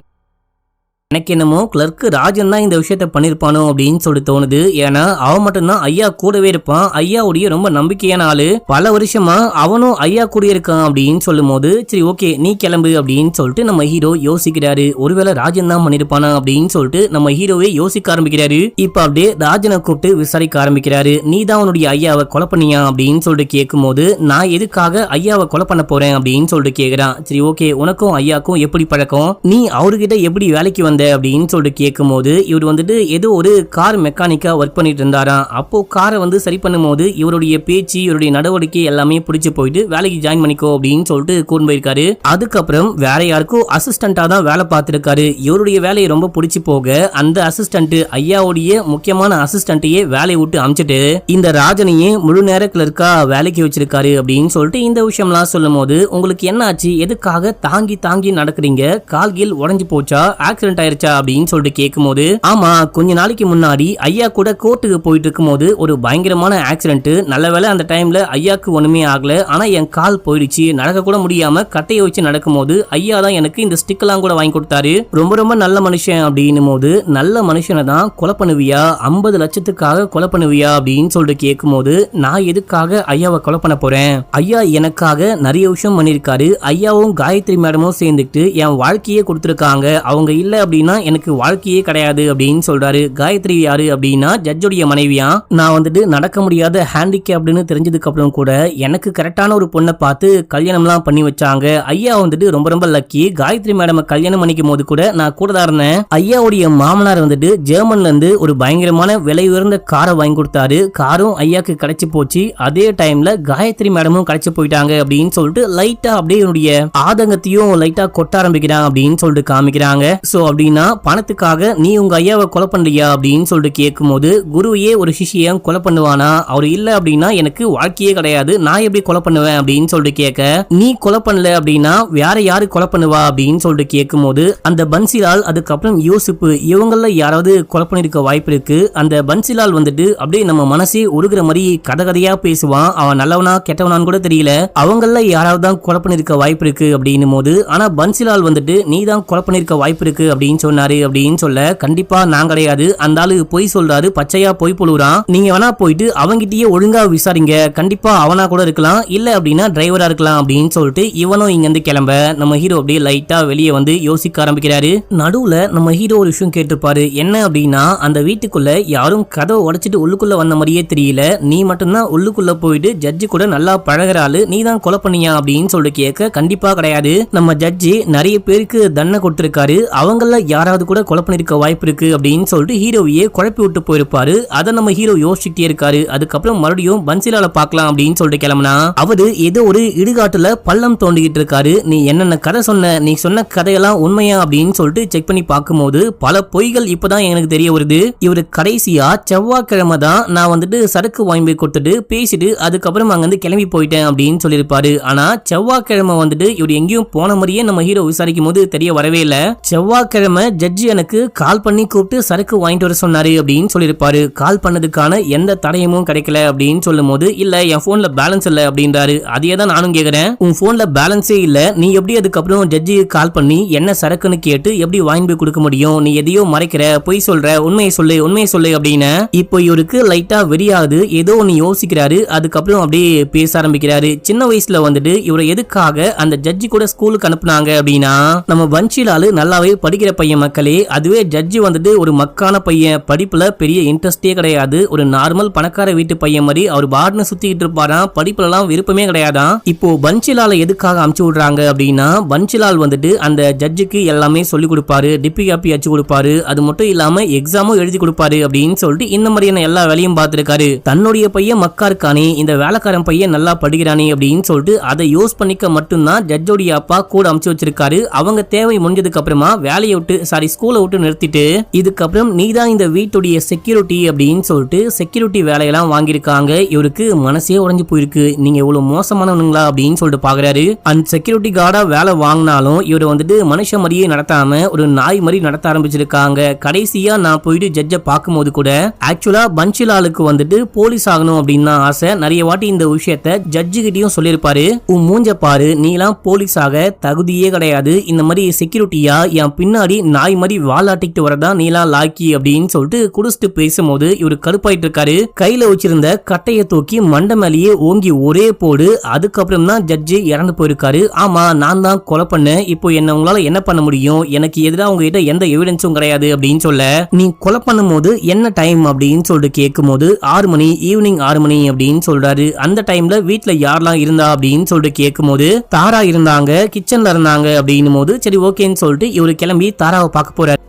எனக்கு என்னமோ கிளர்க்கு ராஜன் தான் இந்த விஷயத்த பண்ணிருப்பானோ அப்படின்னு சொல்லிட்டு தோணுது. ஏன்னா அவன் மட்டும்தான் ஐயா கூடவே இருப்பான், ஐயாவுடைய ரொம்ப நம்பிக்கையான ஆளு, பல வருஷமா அவனும் ஐயா கூட இருக்கான் அப்படின்னு சொல்லும் போது, சரி ஓகே நீ கிளம்பு அப்படின்னு சொல்லிட்டு நம்ம ஹீரோ யோசிக்கிறாரு. ஒருவேளை ராஜன் தான் பண்ணிருப்பானா அப்படின்னு சொல்லிட்டு நம்ம ஹீரோவே யோசிக்க ஆரம்பிக்கிறாரு. இப்ப அப்படியே ராஜனை கூப்பிட்டு விசாரிக்க ஆரம்பிக்கிறாரு. நீ தான் உன்னுடைய ஐயாவை கொலை பண்ணியா அப்படின்னு சொல்லிட்டு கேட்கும் போது, நான் எதுக்காக ஐயாவை கொலை பண்ண போறேன் அப்படின்னு சொல்லிட்டு கேக்குறான். சரி ஓகே உனக்கும் ஐயாக்கும் எப்படி பழக்கம், நீ அவர்கிட்ட எப்படி வேலைக்கு வந்த அப்படின்னு சொல்லிட்டு கேட்கும் போது, இவர் வந்துட்டு ஏதோ ஒரு கார் மெக்கானிக்கா ஒர்க் பண்ணிட்டு இருந்தாராம். அப்போ காரை வந்து சரி பண்ணும் போது இவருடைய பேச்சு இவருடைய நடவடிக்கை எல்லாமே பிடிச்சு போயிட்டு வேலைக்கு ஜாயின் பண்ணிக்கோ அப்படின்னு சொல்லிட்டு கூண்டு போயிருக்காரு. அதுக்கப்புறம் வேற யாருக்கும் அசிஸ்டண்டா தான் வேலை பார்த்திருக்காரு. இவருடைய வேலையை ரொம்ப பிடிச்சு போக அந்த அசிஸ்டன்ட் ஐயாவுடைய முக்கியமான அசிஸ்டன்ட்டையே வேலையை விட்டு அமிச்சிட்டு இந்த ராஜனையே முழு நேர கிளர்க்கா வேலைக்கு வச்சிருக்காரு அப்படின்னு சொல்லிட்டு இந்த விஷயம்லாம் சொல்லும் போது, உங்களுக்கு என்ன ஆச்சு, எதுக்காக தாங்கி தாங்கி நடக்கிறீங்க, கால்கில் உடஞ்சு போச்சா, ஆக்சிடென்ட் ஆயிருச்சா அப்படின்னு சொல்லிட்டு கேட்கும் போது, ஆமா கொஞ்ச நாளைக்கு முன்னாடி ஐயா கூட கோர்ட்டுக்கு போயிட்டு இருக்கும் போது ஒரு பயங்கரமான ஆக்சிடென்ட், நல்ல வேளை அந்த டைம்ல ஐயாக்கு ஒண்ணுமே ஆகல, ஆனா என் கால் போயிடுச்சு, நடக்க கூட முடியாம கட்டையை வச்சு நடக்கும் போது ஐயா தான் எனக்கு இந்த ஸ்டிக் எல்லாம் கூட வாங்கி கொடுத்தாரு, ரொம்ப ரொம்ப நல்ல மனுஷன் அப்படின்னும் போது, நல்ல மனுஷனை தான் கொலை பண்ணுவியா, 50 லட்சத்துக்காக கொலை பண்ணுவியா அப்படின்னு சொல்லிட்டு கேட்கும் போது, நான் எதுக்காக ஐயாவை கொலை பண்ண போறேன், ஐயா எனக்காக நிறைய விஷயம் பண்ணிருக்காரு, ஐயாவும் காயத்ரி மேடமும் சேர்ந்துட்டு என் வாழ்க்கையே கொடுத்திருக்காங்க, அவங்க இல்ல அப்படின்னா எனக்கு வாழ்க்கையே கிடையாது அப்படின்னு சொல்றாரு. காயத்ரி யாரு அப்படின்னா ஜட்ஜுடைய மனைவியா. நான் வந்துட்டு நடக்க முடியாத ஹேண்டிகேப்டுன்னு தெரிஞ்சதுக்கு அப்புறம் கூட எனக்கு கரெக்டான ஒரு பொண்ணை பார்த்து கல்யாணம்லாம் பண்ணி வச்சாங்க. ஐயா வந்துட்டு ரொம்ப ரொம்ப லக்கி, காயத்ரி மேடம் கல்யாணம் பண்ணிக்கும் போது கூட நான் கூட தான் இருந்தேன். ஐயாவுடைய மாமனார் வந்துட்டு ஜெர்மன்ல இருந்து ஒரு பயங்கரமான விலை உயர்ந்த காரை வாங்கி கொடுத்தாரு, காரும் ஐயாக்கு கிடைச்சு போச்சு. அதே டைம்ல காயத்ரி மேடமும் கிடைச்சு போயிட்டாங்க அப்படின்னு சொல்லிட்டு லைட்டா அப்படியே என்னுடைய ஆதங்கத்தையும் லைட்டா கொட்ட ஆரம்பிக்கிறான் அப்படின்னு சொல்லிட்டு காமிக்கிறாங்க. சோ அப்படின்னா பணத்துக்காக நீ உங்க ஐயாவை கொலை பண்ணலையா அப்படின்னு சொல்லிட்டு கேட்கும் போது, குருவையே ஒரு சிஷியை கொலை பண்ணுவானா, அவர் இல்ல அப்படின்னா எனக்கு வாழ்க்கையே கிடையாது, நான் எப்படி கொலை பண்ணுவேன் அப்படின்னு சொல்லிட்டு கேட்க, நீ கொலை பண்ணல அப்படின்னா வேற யாரு கொலை பண்ணுவா அப்படின்னு சொல்லிட்டு கேட்கும் போது, அந்த பன்சிலால் அதுக்கப்புறம் யூசுப் இவங்கள யாராவது கொலை பண்ணிருக்க வாய்ப்பு இருக்கு. அந்த பன்சிலால் வந்துட்டு அப்படியே நம்ம மனசே உருகிற மாதிரி கதை கதையா பேசுவான், அவன் நல்லவனா கெட்டவனான்னு கூட தெரியல, அவங்கள யாராவது தான் கொலை பண்ணிருக்க வாய்ப்பு இருக்கு அப்படின்னும் போது, ஆனா பன்சிலால் வந்துட்டு நீ தான் கொலை பண்ணிருக்க வாய்ப்பு இருக்கு அப்படின்னு சொன்னாரு அப்படின்னு சொல்ல, கண்டிப்பா நான் கிடையாது, அந்த ஆளு பொய் சொல்றாரு, பச்சையா பொய் புழுறான், நீங்க வேணா போயிட்டு அவங்கிட்டயே ஒழுங்கா விசாரிங்க, கண்டிப்பா அவனா கூட இருக்கலாம், இல்ல அப்படின்னா டிரைவரா இருக்கலாம் அப்படின்னு சொல்லிட்டு இவனும் இங்க இருந்து கிளம்ப நம்ம ஹீரோ அப்படியே லைட்டா வெளியே வந்து யோசிக்க ஆரம்பிக்கிறாரு. நடுவுல நம்ம ஹீரோ ஒரு விஷயம் கேட்டிருப்பாரு, என்ன அப்படின்னா அந்த வீட்டுக்குள்ள யாரும் கதவை உடைச்சிட்டு உள்ளுக்குள்ள வந்த மாதிரியே தெரியல, நீ மட்டும்தான் உள்ளுக்குள்ள போயிட்டு ஜட்ஜி கூட நல்லா பழகிறாளு, நீ தான் கொலை பண்ணியா அப்படின்னு சொல்லிட்டு கேட்க, கண்டிப்பா கிடையாது, நம்ம ஜட்ஜி நிறைய பேருக்கு தண்டனை கொடுத்திருக்காரு, அவங்கள யாராவது கூட கொலை பண்ணிருக்க வாய்ப்பு இருக்கு அப்படின்னு சொல்லிட்டு ஹீரோவையே குழப்பி விட்டு போயிருப்பாரு. அதை நம்ம ஹீரோ யோசிச்சுட்டே இருக்காரு. அதுக்கப்புறம் மறுபடியும் பன்சிலால பார்க்கலாம் அப்படின்னு சொல்லிட்டு கிளம்புனா, அவரு ஏதோ ஒரு இடுகாட்டுல பள்ளம் தோண்டிக்கிட்டு இருக்காரு. நீ என்னென்ன கதை சொன்ன, நீ சொன்ன கதையெல்லாம் உண்மையா அப்படின்னு சொல்லிட்டு செக் பண்ணி பார்க்கும்போது பல பொய்கள் இப்பதான் எனக்கு தெரிய வருது. இவரு கடைசியா செவ்வாய்க்கிழமை தான் நான் வந்துட்டு சரக்கு வாங்கி போய் கொடுத்துட்டு பேசிட்டு அதுக்கப்புறம் அங்க இருந்து கிளம்பி போயிட்டேன் அப்படின்னு சொல்லியிருப்பாரு. ஆனா செவ்வாய்க்கிழமை வந்துட்டு இவர் எங்கேயும் போன மாதிரியே நம்ம ஹீரோ விசாரிக்கும் போது தெரிய வரவே இல்ல. செவ்வாய்க்கிழமை ஜட்ஜி எனக்கு கால் பண்ணி கூப்பிட்டு சரக்கு வாங்கிட்டு வர சொன்னாரு அப்படின்னு சொல்லியிருப்பாரு. கால் பண்ணதுக்கான எந்த தடயமும் கிடைக்கல அப்படின்னு சொல்லும் போது, இல்ல என் போன்ல பேலன்ஸ் இல்ல அப்படின்றாரு. அதையே தான் நானும் கேக்குறேன், உன் போன்ல பேலன்ஸே இல்ல, நீ எப்படி அதுக்கப்புறம் ஜட்ஜி கால் பண்ணி என்ன சரக்குன்னு கேட்டு எப்படி வாங்கி போய் கொடுக்க முடியும், நீ எதையோ மறைக்கிற, பொய் சொல்ற, உண்மையை சொல்லு உண்மையை சொல்லு அப்படின்னு இப்போ இவருக்கு லைட்டா வெறியாகுது. ஏதோ ஒன்னு யோசிக்கிறாரு. அதுக்கப்புறம் அப்படியே பேச ஆரம்பிக்கிறாரு. சின்ன வயசுல வந்துட்டு இவரை எதுக்காக அந்த ஜட்ஜி கூட ஸ்கூலுக்கு அனுப்புனாங்க அப்படின்னா, நம்ம வன்ஷிலாலு நல்லாவே படிக்கிற பையன் மக்களே, அதுவே ஜட்ஜி வந்துட்டு ஒரு மக்கான பையன், படிப்புல பெரிய இன்ட்ரெஸ்டே கிடையாது, ஒரு நார்மல் பணக்கார வீட்டு பையன் மாதிரி அவர் பாட்னு சுத்திக்கிட்டு இருப்பாராம், படிப்புல எல்லாம் விருப்பமே கிடையாதான். இப்போ பன்ஷிலால எதுக்காக அமுச்சு விடுறாங்க அப்படின்னா, பன்ஷிலால் வந்துட்டு அந்த ஜட்ஜுக்கு எல்லாமே சொல்லி கொடுப்பாரு, டிப்பி காப்பி அச்சு கொடுப்பாரு, அது மட்டும் இல்லாம எக்ஸாமும் எழுதி கொடுப்பாரு அப்படின்னு சொல்லிட்டு இந்த மாதிரியான எல்லா வேலையும் பார்த்திருக்காரு. தன்னுடைய பையன் மக்கா இருக்கானே, இந்த வேலைக்காரன் பையன் நல்லா படிக்கிறானே அப்படின்னு சொல்லிட்டு அதை யூஸ் பண்ணிக்க மட்டும்தான் ஜட்ஜோடைய அப்பா கூட அமுச்சு வச்சிருக்காரு. அவங்க தேவை முடிஞ்சதுக்கு அப்புறமா வேலையை விட்டு ஸ்கூலை விட்டு நிறுத்திட்டு இதுக்கப்புறம் நீதான் இந்த வீட்டுடைய செக்யூரிட்டி அப்படின்னு சொல்லிட்டு செக்யூரிட்டி வேலையெல்லாம் வாங்கியிருக்காங்க. இவருக்கு மனசே உடைஞ்சு போயிருக்கு. நீங்க இவ்வளவு மோசமானவனுங்களா அப்படின்னு சொல்லிட்டு பாக்குறாரு. அந்த செக்யூரிட்டி கார்டா வேலை வாங்கினாலும் இவர் வந்துட்டு மனுஷ மாதிரியே நடத்தாம ஒரு நாய் மாதிரி நடத்த ஆரம்பிச்சிருக்காங்க. கடைசியா நான் போயிட்டு ஜட்ஜை பார்க்கும்போது கூட ஆக்சுவலா பன்ஷிலாலுக்கு வந்துட்டு போலீஸ் ஆகணும் அப்படின்னு தான் ஆசை. நிறைய வாட்டி இந்த விஷயத்த ஜட்ஜு கிட்டயும் சொல்லிருப்பாரு. உன் மூஞ்ச பாரு, நீலாம் போலீஸ் ஆக தகுதியே கிடையாது. இந்த மாதிரி செக்யூரிட்டியா என் பின்னாடி நாய் மாதிரி வாலாட்டிட்டு வரதா நீலாம் லாக்கி அப்படின்னு சொல்லிட்டு குடிச்சிட்டு பேசும்போது இவரு கடுப்பாயிட்டு இருக்காரு. கையில வச்சிருந்த கட்டைய தூக்கி மண்டை மேலேயே ஓங்கி ஒரே போடு. அதுக்கப்புறம் தான் ஜட்ஜி இறந்து போயிருக்காரு. ஆமா, நான் தான் கொலை பண்ணேன். இப்போ என்ன உங்களால என்ன பண்ண முடியும்? எனக்கு எதிராக உங்ககிட்ட எந்த எவிடன்ஸும் கிடையாது அப்படின்னு சொல்ல, நீ கொலை பண்ணும் போது என்ன டைம் அப்படின்னு சொல்லிட்டு கேட்கும் போது 6 மணி, ஈவினிங் 6 மணி அப்படின்னு சொல்றாரு. அந்த டைம்ல வீட்டுல யாரெல்லாம் இருந்தா அப்படின்னு சொல்லிட்டு கேட்கும் போது தாரா இருந்தாங்க, கிச்சன்ல இருந்தாங்க அப்படின்னும் போது சரி ஓகேன்னு சொல்லிட்டு இவரு கிளம்பி தாராவை பார்க்க போறாரு.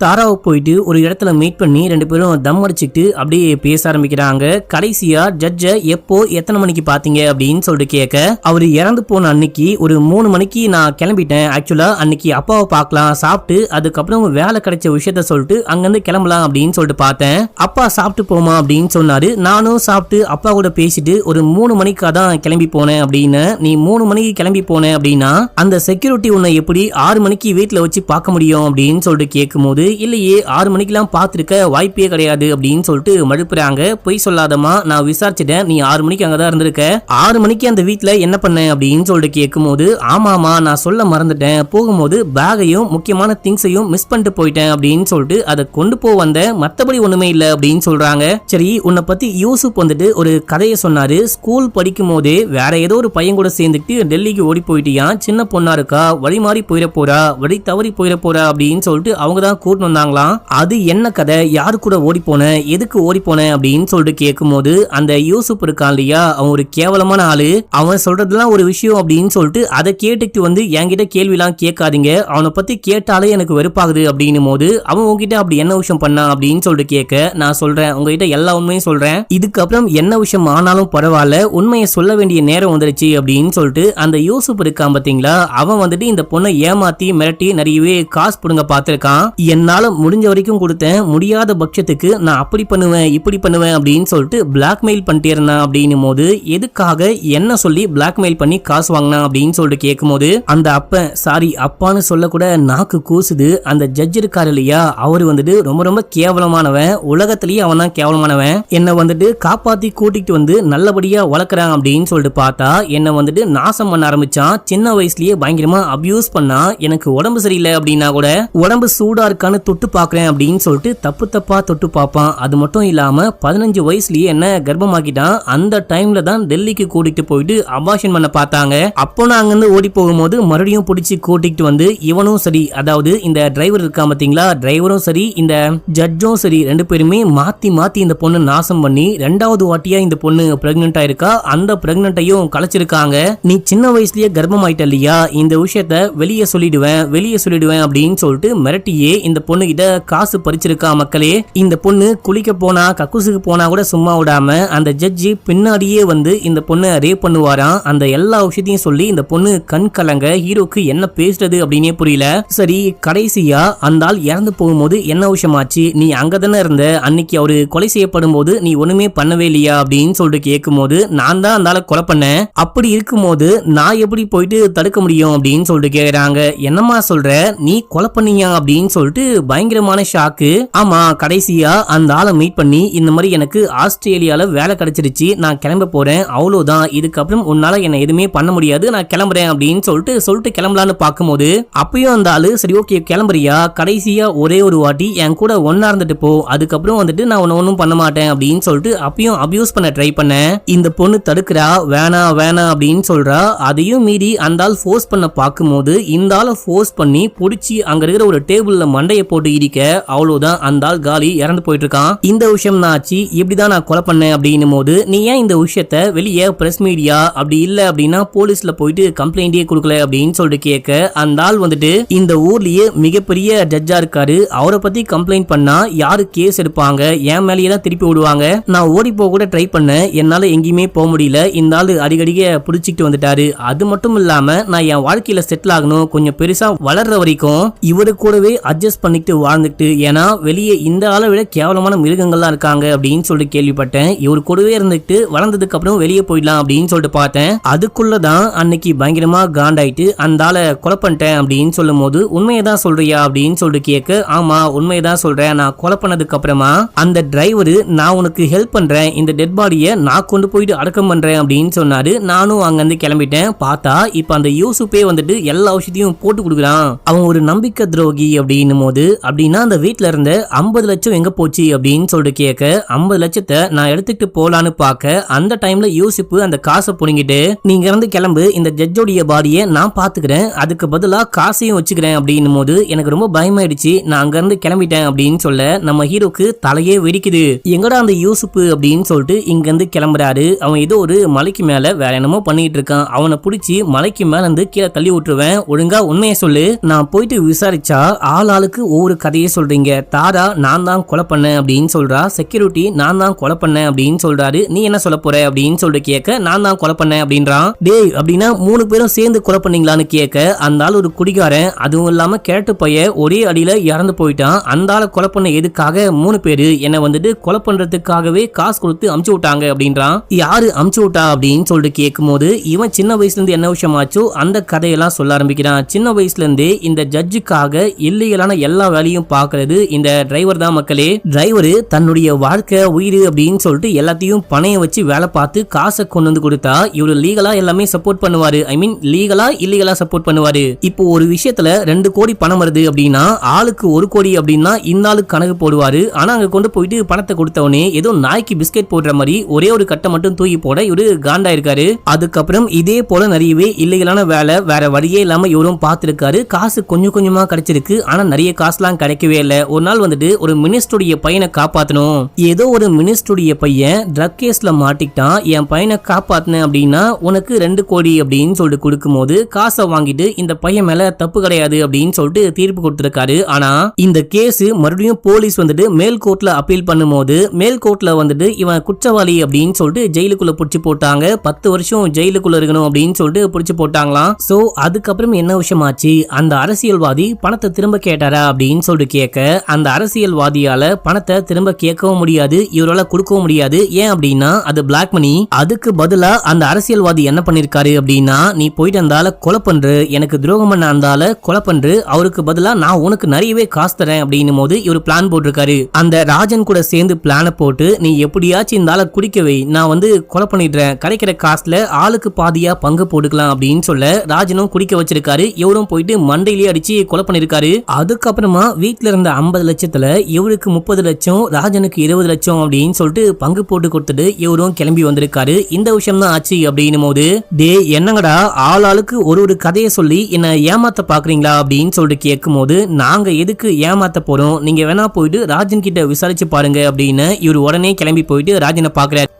தாராவை போயிட்டு ஒரு இடத்துல மீட் பண்ணி 2 பேரும் தம் அடிச்சுட்டு அப்படியே பேச ஆரம்பிக்கிறாங்க. கடைசியா ஜட்ஜ எப்போ எத்தனை மணிக்கு பாத்தீங்க அப்படின்னு சொல்லிட்டு கேட்க, அவரு இறந்து போன அன்னைக்கு ஒரு 3 மணிக்கு நான் கிளம்பிட்டேன். ஆக்சுவலா அன்னைக்கு அப்பாவை பார்க்கலாம், சாப்பிட்டு அதுக்கப்புறம் வேலை கிடைச்ச விஷயத்த சொல்லிட்டு அங்கிருந்து கிளம்பலாம் அப்படின்னு சொல்லிட்டு பார்த்தேன். அப்பா சாப்பிட்டு போமா அப்படின்னு சொன்னாரு. நானும் சாப்பிட்டு அப்பா கூட பேசிட்டு ஒரு 3 மணிக்கா தான் கிளம்பி போனேன் அப்படின்னு. நீ 3 மணிக்கு கிளம்பி போனேன் அப்படின்னா அந்த செக்யூரிட்டி உன்னை எப்படி 6 மணிக்கு வீட்டுல வச்சு பார்க்க முடியும் அப்படின்னு சொல்லிட்டு கேட்கும் போது இல்லையே 6 மணிக்கெல்லாம் பார்த்திருக்க வாய்ப்பே கிடையாது அப்படின்னு சொல்லிட்டு மழுப்புறாங்க. பொய் சொல்லாதமா, நான் விசாரிச்சிட்டேன், நீ 6 மணிக்கு அங்கதான் இருந்திருக்க. 6 மணிக்கு அந்த வீட்டுல என்ன பண்ண அப்படின்னு சொல்லிட்டு கேட்கும் போது ஆமாமா நான் சொல்ல மறந்துட்டேன், போகும்போது பேகையும் முக்கியமான திங்ஸையும் மிஸ் பண்ணிட்டு போயிட்டேன் அப்படின்னு சொல்லிட்டு அதை கொண்டு போ வந்த, மத்தபடி ஒண்ணுமே இல்ல அப்படின்னு சொல்றாங்க. சரி, உன்னை பத்தி யூசுப் வந்துட்டு ஒரு கதையை சொன்னாரு. ஸ்கூல் படிக்கும் போதே வேற ஏதோ ஒரு பையன் கூட சேர்ந்துட்டு டெல்லிக்கு ஓடி போயிட்டியா, சின்ன பொண்ணா இருக்கா, வழி மாறி போயிட போறா, வழி தவறி போயிட போறா அப்படின்னு சொல்லிட்டு அவங்க கூட்டு வந்தாங்களாம். அது என்ன கதை, யாரு கூட ஓடி போன, எதுக்கு ஓடி போன அப்படின்னு சொல்லிட்டு கேட்கும் போது அந்த யூசுப் இருக்கான் இல்லையா, அவன் ஒரு கேவலமான ஆளு, அவன் சொல்றதுலாம் ஒரு விஷயம் அப்படின்னு சொல்லிட்டு அதை கேட்டுட்டு வந்து என்கிட்ட கேள்விலாம் கேட்காதீங்க, அவனை பத்தி கேட்டாலே எனக்கு வெறுப்பாகுது அப்படின்னும் போது அவன் உங்ககிட்ட அப்படி என்ன விஷயம் பண்ணா அப்படின்னு சொல்லிட்டு கேட்க, நான் சொல்றேன் உங்ககிட்ட எல்லா உண்மையும் சொல்றேன், இதுக்கப்புறம் என்ன விஷயம் ஆனாலும் பரவாயில்ல, உண்மையை சொல்ல வேண்டிய நேரம் வந்துருச்சு அப்படின்னு சொல்லிட்டு அந்த யூசுப் இருக்கான் பாத்தீங்களா, அவன் வந்துட்டு இந்த பொண்ணை ஏமாத்தி மிரட்டி நிறையவே காசு புடுங்க பார்த்திருக்கான். என்னால முடிஞ்ச வரைக்கும் கொடுத்தேன், முடியாத பட்சத்துக்கு நான் அப்படி பண்ணுவேன் இப்படி பண்ணுவேன் அப்படின்னு சொல்லிட்டு பிளாக்மெயில் பண்ணிட்டே இருந்தான் அப்படின்னும் போது எதுக்காக என்ன சொல்லி பிளாக்மெயில் பண்ணி காசு வாங்கினா அப்படின்னு சொல்லிட்டு கேட்கும் போது அந்த அப்பன், சாரி அப்பான்னு சொல்ல கூட நாக்கு கூசுது, அந்த ஜட்ஜ் இருக்காரு இல்லையா, அவரு வந்துட்டு ரொம்ப ரொம்ப கேவலமானவன், உலகத்திலேயே அவன் தான் கேவலமானவன், என்ன வந்துட்டு காப்பாத்தி கூட்டிட்டு வந்து நல்லபடியா வளர்க்குறான் அப்படின்னு சொல்லிட்டு பார்த்தா என்ன வந்துட்டு நாசம் பண்ண ஆரம்பிச்சான். சின்ன வயசுலயே பயங்கரமா அபியூஸ் பண்ணா, எனக்கு உடம்பு சரியில்லை அப்படின்னா கூட உடம்பு சூடா இருக்கான்னு தொட்டு பாக்குறேன் அப்படின்னு சொல்லிட்டு தப்பு தப்பா தொட்டு பார்ப்பான். அது மட்டும் இல்லாம 15 வயசுலயே என்ன கர்ப்பமாக்கிட்டான். அந்த டைம்ல தான் டெல்லிக்கு கூட்டிட்டு போயிட்டு அபார்ஷன் பண்ண பார்த்தாங்க. அப்போ நான் அங்கிருந்து ஓடி போகும்போது மறுபடியும் பிடிச்சி கூட்டிட்டு வந்து இவனும் சரி, அதாவது இந்த டிரைவர் இருக்கான் பாத்தீங்களா, டிரைவரும் சரி இந்த ஜட்ஜும் சரி 2 பேருமே மாத்தி மாத்தி இந்த பொண்ணு நாசம் பண்ணி 2வது வாட்டியா இந்த பொண்ணு பிரெக்னென்ட் ஆயிருக்கா. அந்த பிரெக்னென்ட்டையும் கலைச்சிருக்காங்க. நீ சின்ன வயசுலயே கர்ப்பமாயிட்ட இல்லையா, இந்த விஷயத்த வெளியே சொல்லிடுவேன் அப்படின்னு சொல்லிட்டு மிரட்டியே இந்த பொண்ணு கிட்ட காசு பறிச்சிருக்கா. மக்களே, இந்த பொண்ணு குளிக்க போனா கக்கூசுக்கு போனா கூட சும்மா விடாம அந்த ஜட்ஜி பின்னாடியே வந்து இந்த பொண்ணை ரேப் பண்ணுவாராம். அந்த எல்லா விஷயத்தையும் சொல்லி இந்த பொண்ணு கண் கலங்க, ஹீரோக்கு என்ன பேசுறது அப்படின்னே புரியல. சரி, கடைசியா அந்த ஆள் இறந்து போகும்போது என்ன விஷயமாச்சு, நீ அங்கதானே இருந்த, அன்னைக்கு அவரு கொலை செய்யப்படும் போது நீ ஒண்ணுமே பண்ணவே இல்லையா அப்படின்னு சொல்லிட்டு கேட்கும் போது நான் தான் அந்த ஆளை கொலை பண்ணேன், அப்படி இருக்கும் போது நான் எப்படி போயிட்டு தடுக்க முடியும் அப்படின்னு சொல்லிட்டு கேக்குறாங்க. என்னமா சொல்ற, நீ கொலை பண்ணீங்க அப்படின்னு சொல்லிட்டு பயங்கரமான ஷாக்கு. ஆமா, கடைசியா அந்த ஆளை மீட் பண்ணி இந்த மாதிரி எனக்கு ஆஸ்திரேலியால வேலை கிடைச்சிருச்சு, நான் கிளம்ப போறேன், அவ்வளவுதான், இதுக்கப்புறம் உன்னால என்ன எதுவுமே பண்ண முடியாது, நான் கிளம்புறேன் அப்படின்னு சொல்லிட்டு கிளம்பலான்னு பார்க்கும்போது அப்பயும் அந்த ஆளு சரி ஓகே கிளம்புறியா, கடைசியா ஒரே ஒரு வாட்டி என் கூட ஒன்னா இருந்துட்டு போ, அதுக்கப்புறம் வந்துட்டு நான் ஒன்னும் பண்ண மாட்டேன் அப்படின்னு சொல்லிட்டு அப்பயும் அபியூஸ் பண்ண ட்ரை பண்ணேன். இந்த பொண்ணு தடுக்கிறா, வேணா அப்படின்னு சொல்றா. அதையும் மீறி அந்த ஆள் ஃபோர்ஸ் பண்ண பார்க்கும்போது இந்த ஆளை ஃபோர்ஸ் பண்ணி புடிச்சு அங்க இருக்கிற ஒரு டேபிள்ல மண்டைய போட்டு இடிக்க அவ்வளவுதான் அந்த ஆள் காலி இறந்து போயிட்டு இருக்கான். இந்த விஷயம் தான் ஆச்சு, இப்படிதான் நான் கொலை பண்ணேன் அப்படின்னும் போது நீ ஏன் இந்த விஷயத்த வெளியே பிரஸ் மீடியா அப்படி இல்ல அப்படின்னா போலீஸ்ல போயிட்டு கம்ப்ளைண்டே கொடுக்கல அப்படின்னு சொல்லிட்டு கேட்க அந்த ஆள் வந்துட்டு இந்த ஊர்லயே மிகப்பெரிய ஜட்ஜா இருக்காரு, அவரை பத்தி கம்ப்ளைண்ட் பண்ணா யாரு கேஸ் எடுப்பாங்க, என் மேலேயே தான் திருப்பி விடுவாங்க. நான் ஓடி போக கூட ட்ரை பண்ணேன், என்னால எங்கேயுமே போக முடியல, இந்த ஆளு அடிக்கடிக்க புடிச்சிட்டு வந்துட்டாரு. அது மட்டும் இல்லாம நான் என் வாழ்க்கையில செட்டில் ஆகணும், கொஞ்சம் பெருசா வளர்ற வரைக்கும் இவரு கூடவே அட்ஜஸ்ட் பண்ணிட்டு வாழ்ந்துட்டு, ஏன்னா வெளியே இந்த ஆளை விட கேவலமான மிருகங்கள்லாம் இருக்காங்க அப்படின்னு சொல்லிட்டு கேள்விப்பட்டேன். இவர் கூடவே இருந்துட்டு வளர்ந்ததுக்கு அப்புறம் வெளியே போயிடலாம் அப்படின்னு சொல்லிட்டு பார்த்தேன். அதுக்குள்ளதான் அன்னைக்கு பயங்கரமா காண்டாயிட்டு அந்த ஆளை கொலை பண்ணிட்டேன் அப்படின்னு சொல்லும் போது உண்மையதான் சொல்றியா அப்படின்னு சொல்லிட்டு கேட்க, ஆமா உண்மையதான் சொல்றேன், நான் கொலை பண்ணதுக்கு அப்புறமா அந்த டிரைவரு நான் உனக்கு ஹெல்ப் பண்றேன், இந்த டெட் பாடியை நான் கொண்டு போயிட்டு அடக்கம் பண்றேன் அப்படின்னு சொன்னாரு. நானும் அங்க இருந்து கிளம்பிட்டேன். பார்த்தா இப்ப அந்த யூசுப்பே வந்துட்டு எல்லா விஷயத்தையும் போட்டு கொடுக்குறான். அவன் ஒரு நம்பிக்கை துரோகி அப்படின்னும் போது அப்படின்னா அந்த வீட்டுல இருந்த 50 லட்சம் எங்க போச்சு அப்படின்னு சொல்லிட்டு கேட்க 50 லட்சத்தை நான் எடுத்துக்கிட்டு போலான்னு பார்க்க அந்த டைம்ல யூசுப் அந்த காசை புடுங்கிட்டு நீங்க இருந்து கிளம்பு, இந்த ஜட்ஜோடைய பாடியை நான் பாத்துக்கிறேன், அதுக்கு பதிலா காசையும் வச்சுக்கிறேன் அப்படின்னும் போது எனக்கு ரொம்ப பயமாயிடுச்சு, நான் அங்க இருந்து கிளம்பிட்டேன் அப்படின்னு சொல்ல நம்ம ஹீரோக்கு தலையே வெடிக்குது. எங்கடா அந்த யூசுப் அப்படின்னு சொல்லிட்டு இங்க இருந்து கிளம்புறாரு. அவன் ஏதோ ஒரு மலைக்கு மேல வேற என்னமோ பண்ணிட்டு இருக்கான். அவனை பிடிச்சி மலைக்கு மேல இருந்து கீழே தள்ளி விட்டுருவேன், ஒழுங்கா உண்மையை சொல்லு. நான் போயிட்டு விசாரிச்சா ஆளுக்கு ஒவ்வொரு கதையை சொல்றீங்க. தாரா நான் தான் கொலை பண்ணேன் அப்படின்னு சொல்றா, செக்யூரிட்டி நான் தான் கொலை பண்ணேன் அப்படின்னு சொல்றாரு, நீ என்ன சொல்ல போற அப்படின்னு சொல்லிட்டு கேட்க நான் தான் கொலை பண்ணேன் அப்படின்றான். டேய் அப்படின்னா 3 பேரும் சேர்ந்து கொலை பண்ணீங்களான்னு கேட்க அந்த ஆள் ஒரு குடிகாரன், அதுவும் இல்லாம கேட்டு பைய ஒரே அடியில இறந்து போயிட்டான். அந்த ஆளை கொலை பண்ண எதுக்காக 3 பேரு என்ன வந்துட்டு கொலை பண்றதுக்காகவே காசு கொடுத்து அமுச்சு விட்டாங்க அப்படின்றான். யாரு அமுச்சு விட்டா அப்படின்னு சொல்லிட்டு கேட்கும் போது இவன் சின்ன வயசுல இருந்து என்ன விஷயமாச்சோ அந்த கதையெல்லாம் சொல்ல ஆரம்பிக்கிறான். சின்ன வயசுல இருந்தே இந்த ஜட்ஜுக்காக இல்லீகலான எல்லா வேலையும் பாக்குறது இந்த டிரைவர் தான் மக்களே. டிரைவரு தன்னுடைய வாழ்க்கை உயிர் அப்படின்னு சொல்லிட்டு எல்லாத்தையும் பணைய வச்சு வேலை பார்த்து காசை கொண்டு வந்து கொடுத்தா இவரு லீகலா எல்லாமே சப்போர்ட் பண்ணுவாரு. ஐ மீன் லீகலா இல்லீகலா சப்போர்ட் பண்ணுவாரு. இப்போ ஒரு விஷயத்துல 2 கோடி பணம் வருது அப்படின்னா ஆளுக்கு 1 கோடி அப்படின்னா இந்த ஆளுக்கு கணக்கு போடுவாரு. ஆனா அங்க கொண்டு போயிட்டு பணத்தை கொடுத்தவனே ஏதோ நாய்க்கு பிஸ்கெட் போடுற மாதிரி ஒரே ஒரு கட்டை மட்டும் தூக்கி போட இவரு காண்டா இருக்காரு. அதுக்கப்புறம் இதே போல நிறையவே இல்லீகலான வேலை வேற வழியே இல்லாம இவரும் பார்த்திருக்காரு. காசு கொஞ்சம் கொஞ்சமா கிடைச்சிருக்கு, ஆனா நிறைய காசுலாம் கிடைக்கவே இல்லை. ஒரு நாள் வந்துட்டு ஒரு மினிஸ்டருடைய பையனை காப்பாத்தணும், ஏதோ ஒரு மினிஸ்டருடைய பையன் ட்ரக் கேஸ்ல மாட்டிக்கிட்டான், என் பையனை காப்பாத்தின அப்படின்னா உனக்கு 2 கோடி அப்படின்னு சொல்லிட்டு கொடுக்கும் போது காசை வாங்கிட்டு இந்த பையன் மேல தப்பு கிடையாது அப்படின்னு சொல்லிட்டு தீர்ப்பு கொடுத்திருக்காரு. ஆனா இந்த கேஸ் மறுபடியும் போலீஸ் வந்துட்டு மேல் கோர்ட்ல அப்பீல் பண்ணும் போது மேல் கோர்ட்ல வந்துட்டு இவன் குற்றவாளி அப்படின்னு சொல்லிட்டு ஜெயிலுக்குள்ள புடிச்சு போட்டாங்க. 10 வருஷம் ஜெயிலுக்குள்ள இருக்கணும் அப்படின்னு சொல்லிட்டு புடிச்சு போட்டாங்களாம். சோ அதுக்கப்புறம் என்ன விஷயம் ஆச்சு, அந்த அரசியல்வாதி பணத்தை திரும்ப கேட்டாரா அப்படின்னு சொல்லிட்டு கேட்க அந்த அரசியல்வாதியால பணத்தை திரும்ப கேட்கவும் முடியாது, இவரால கொடுக்கவும் முடியாது. ஏன் அப்படின்னா அது பிளாக் மணி. அதுக்கு பதிலா அந்த அரசியல்வாதி என்ன பண்ணிருக்காரு அப்படின்னா, நீ போயிட்டு அந்த ஆளை கொலை பண்று, எனக்கு துரோகம் பண்ண அந்த ஆளை கொலை பண்று, அவருக்கு பதிலா நான் உனக்கு நிறையவே காசு தரேன் அப்படின்னும் போது இவர் பிளான் போட்டிருக்காரு. அந்த ராஜன் கூட சேர்ந்து பிளான போட்டு நீ எப்படியாச்சும் இந்த ஆளை குடிக்கவே, நான் வந்து கொலை பண்ணிடுறேன், கிடைக்கிற காசுல ஆளுக்கு பாதியா பங்கு போட்டுக்கலாம் அப்படின்னு சொல்ல ராஜனும் குடிக்க வச்சிருக்காரு. இவரும் போயிட்டு மண்டையிலேயே அடிச்சு கொலை பண்ணிருக்காரு. அதுக்கப்புறமா வீட்டுல இருந்த 50 லட்சத்துல இவருக்கு 30 லட்சம், ராஜனுக்கு 20 லட்சம் அப்படின்னு சொல்லிட்டு பங்கு போட்டு கொடுத்துட்டு இவரும் கிளம்பி வந்திருக்காரு. இந்த விஷயம் தான் ஆச்சு அப்படின்னும் போது டே என்னங்கடா ஆளுக்கு ஒரு கதையை சொல்லி என்ன ஏமாத்த பாக்குறீங்களா அப்படின்னு சொல்லிட்டு கேட்கும் போது நாங்க எதுக்கு ஏமாத்த போறோம், நீங்க வேணா போயிட்டு ராஜன் கிட்ட விசாரிச்சு பாருங்க அப்படின்னு இவர் உடனே கிளம்பி போயிட்டு ராஜனை பாக்குறாரு.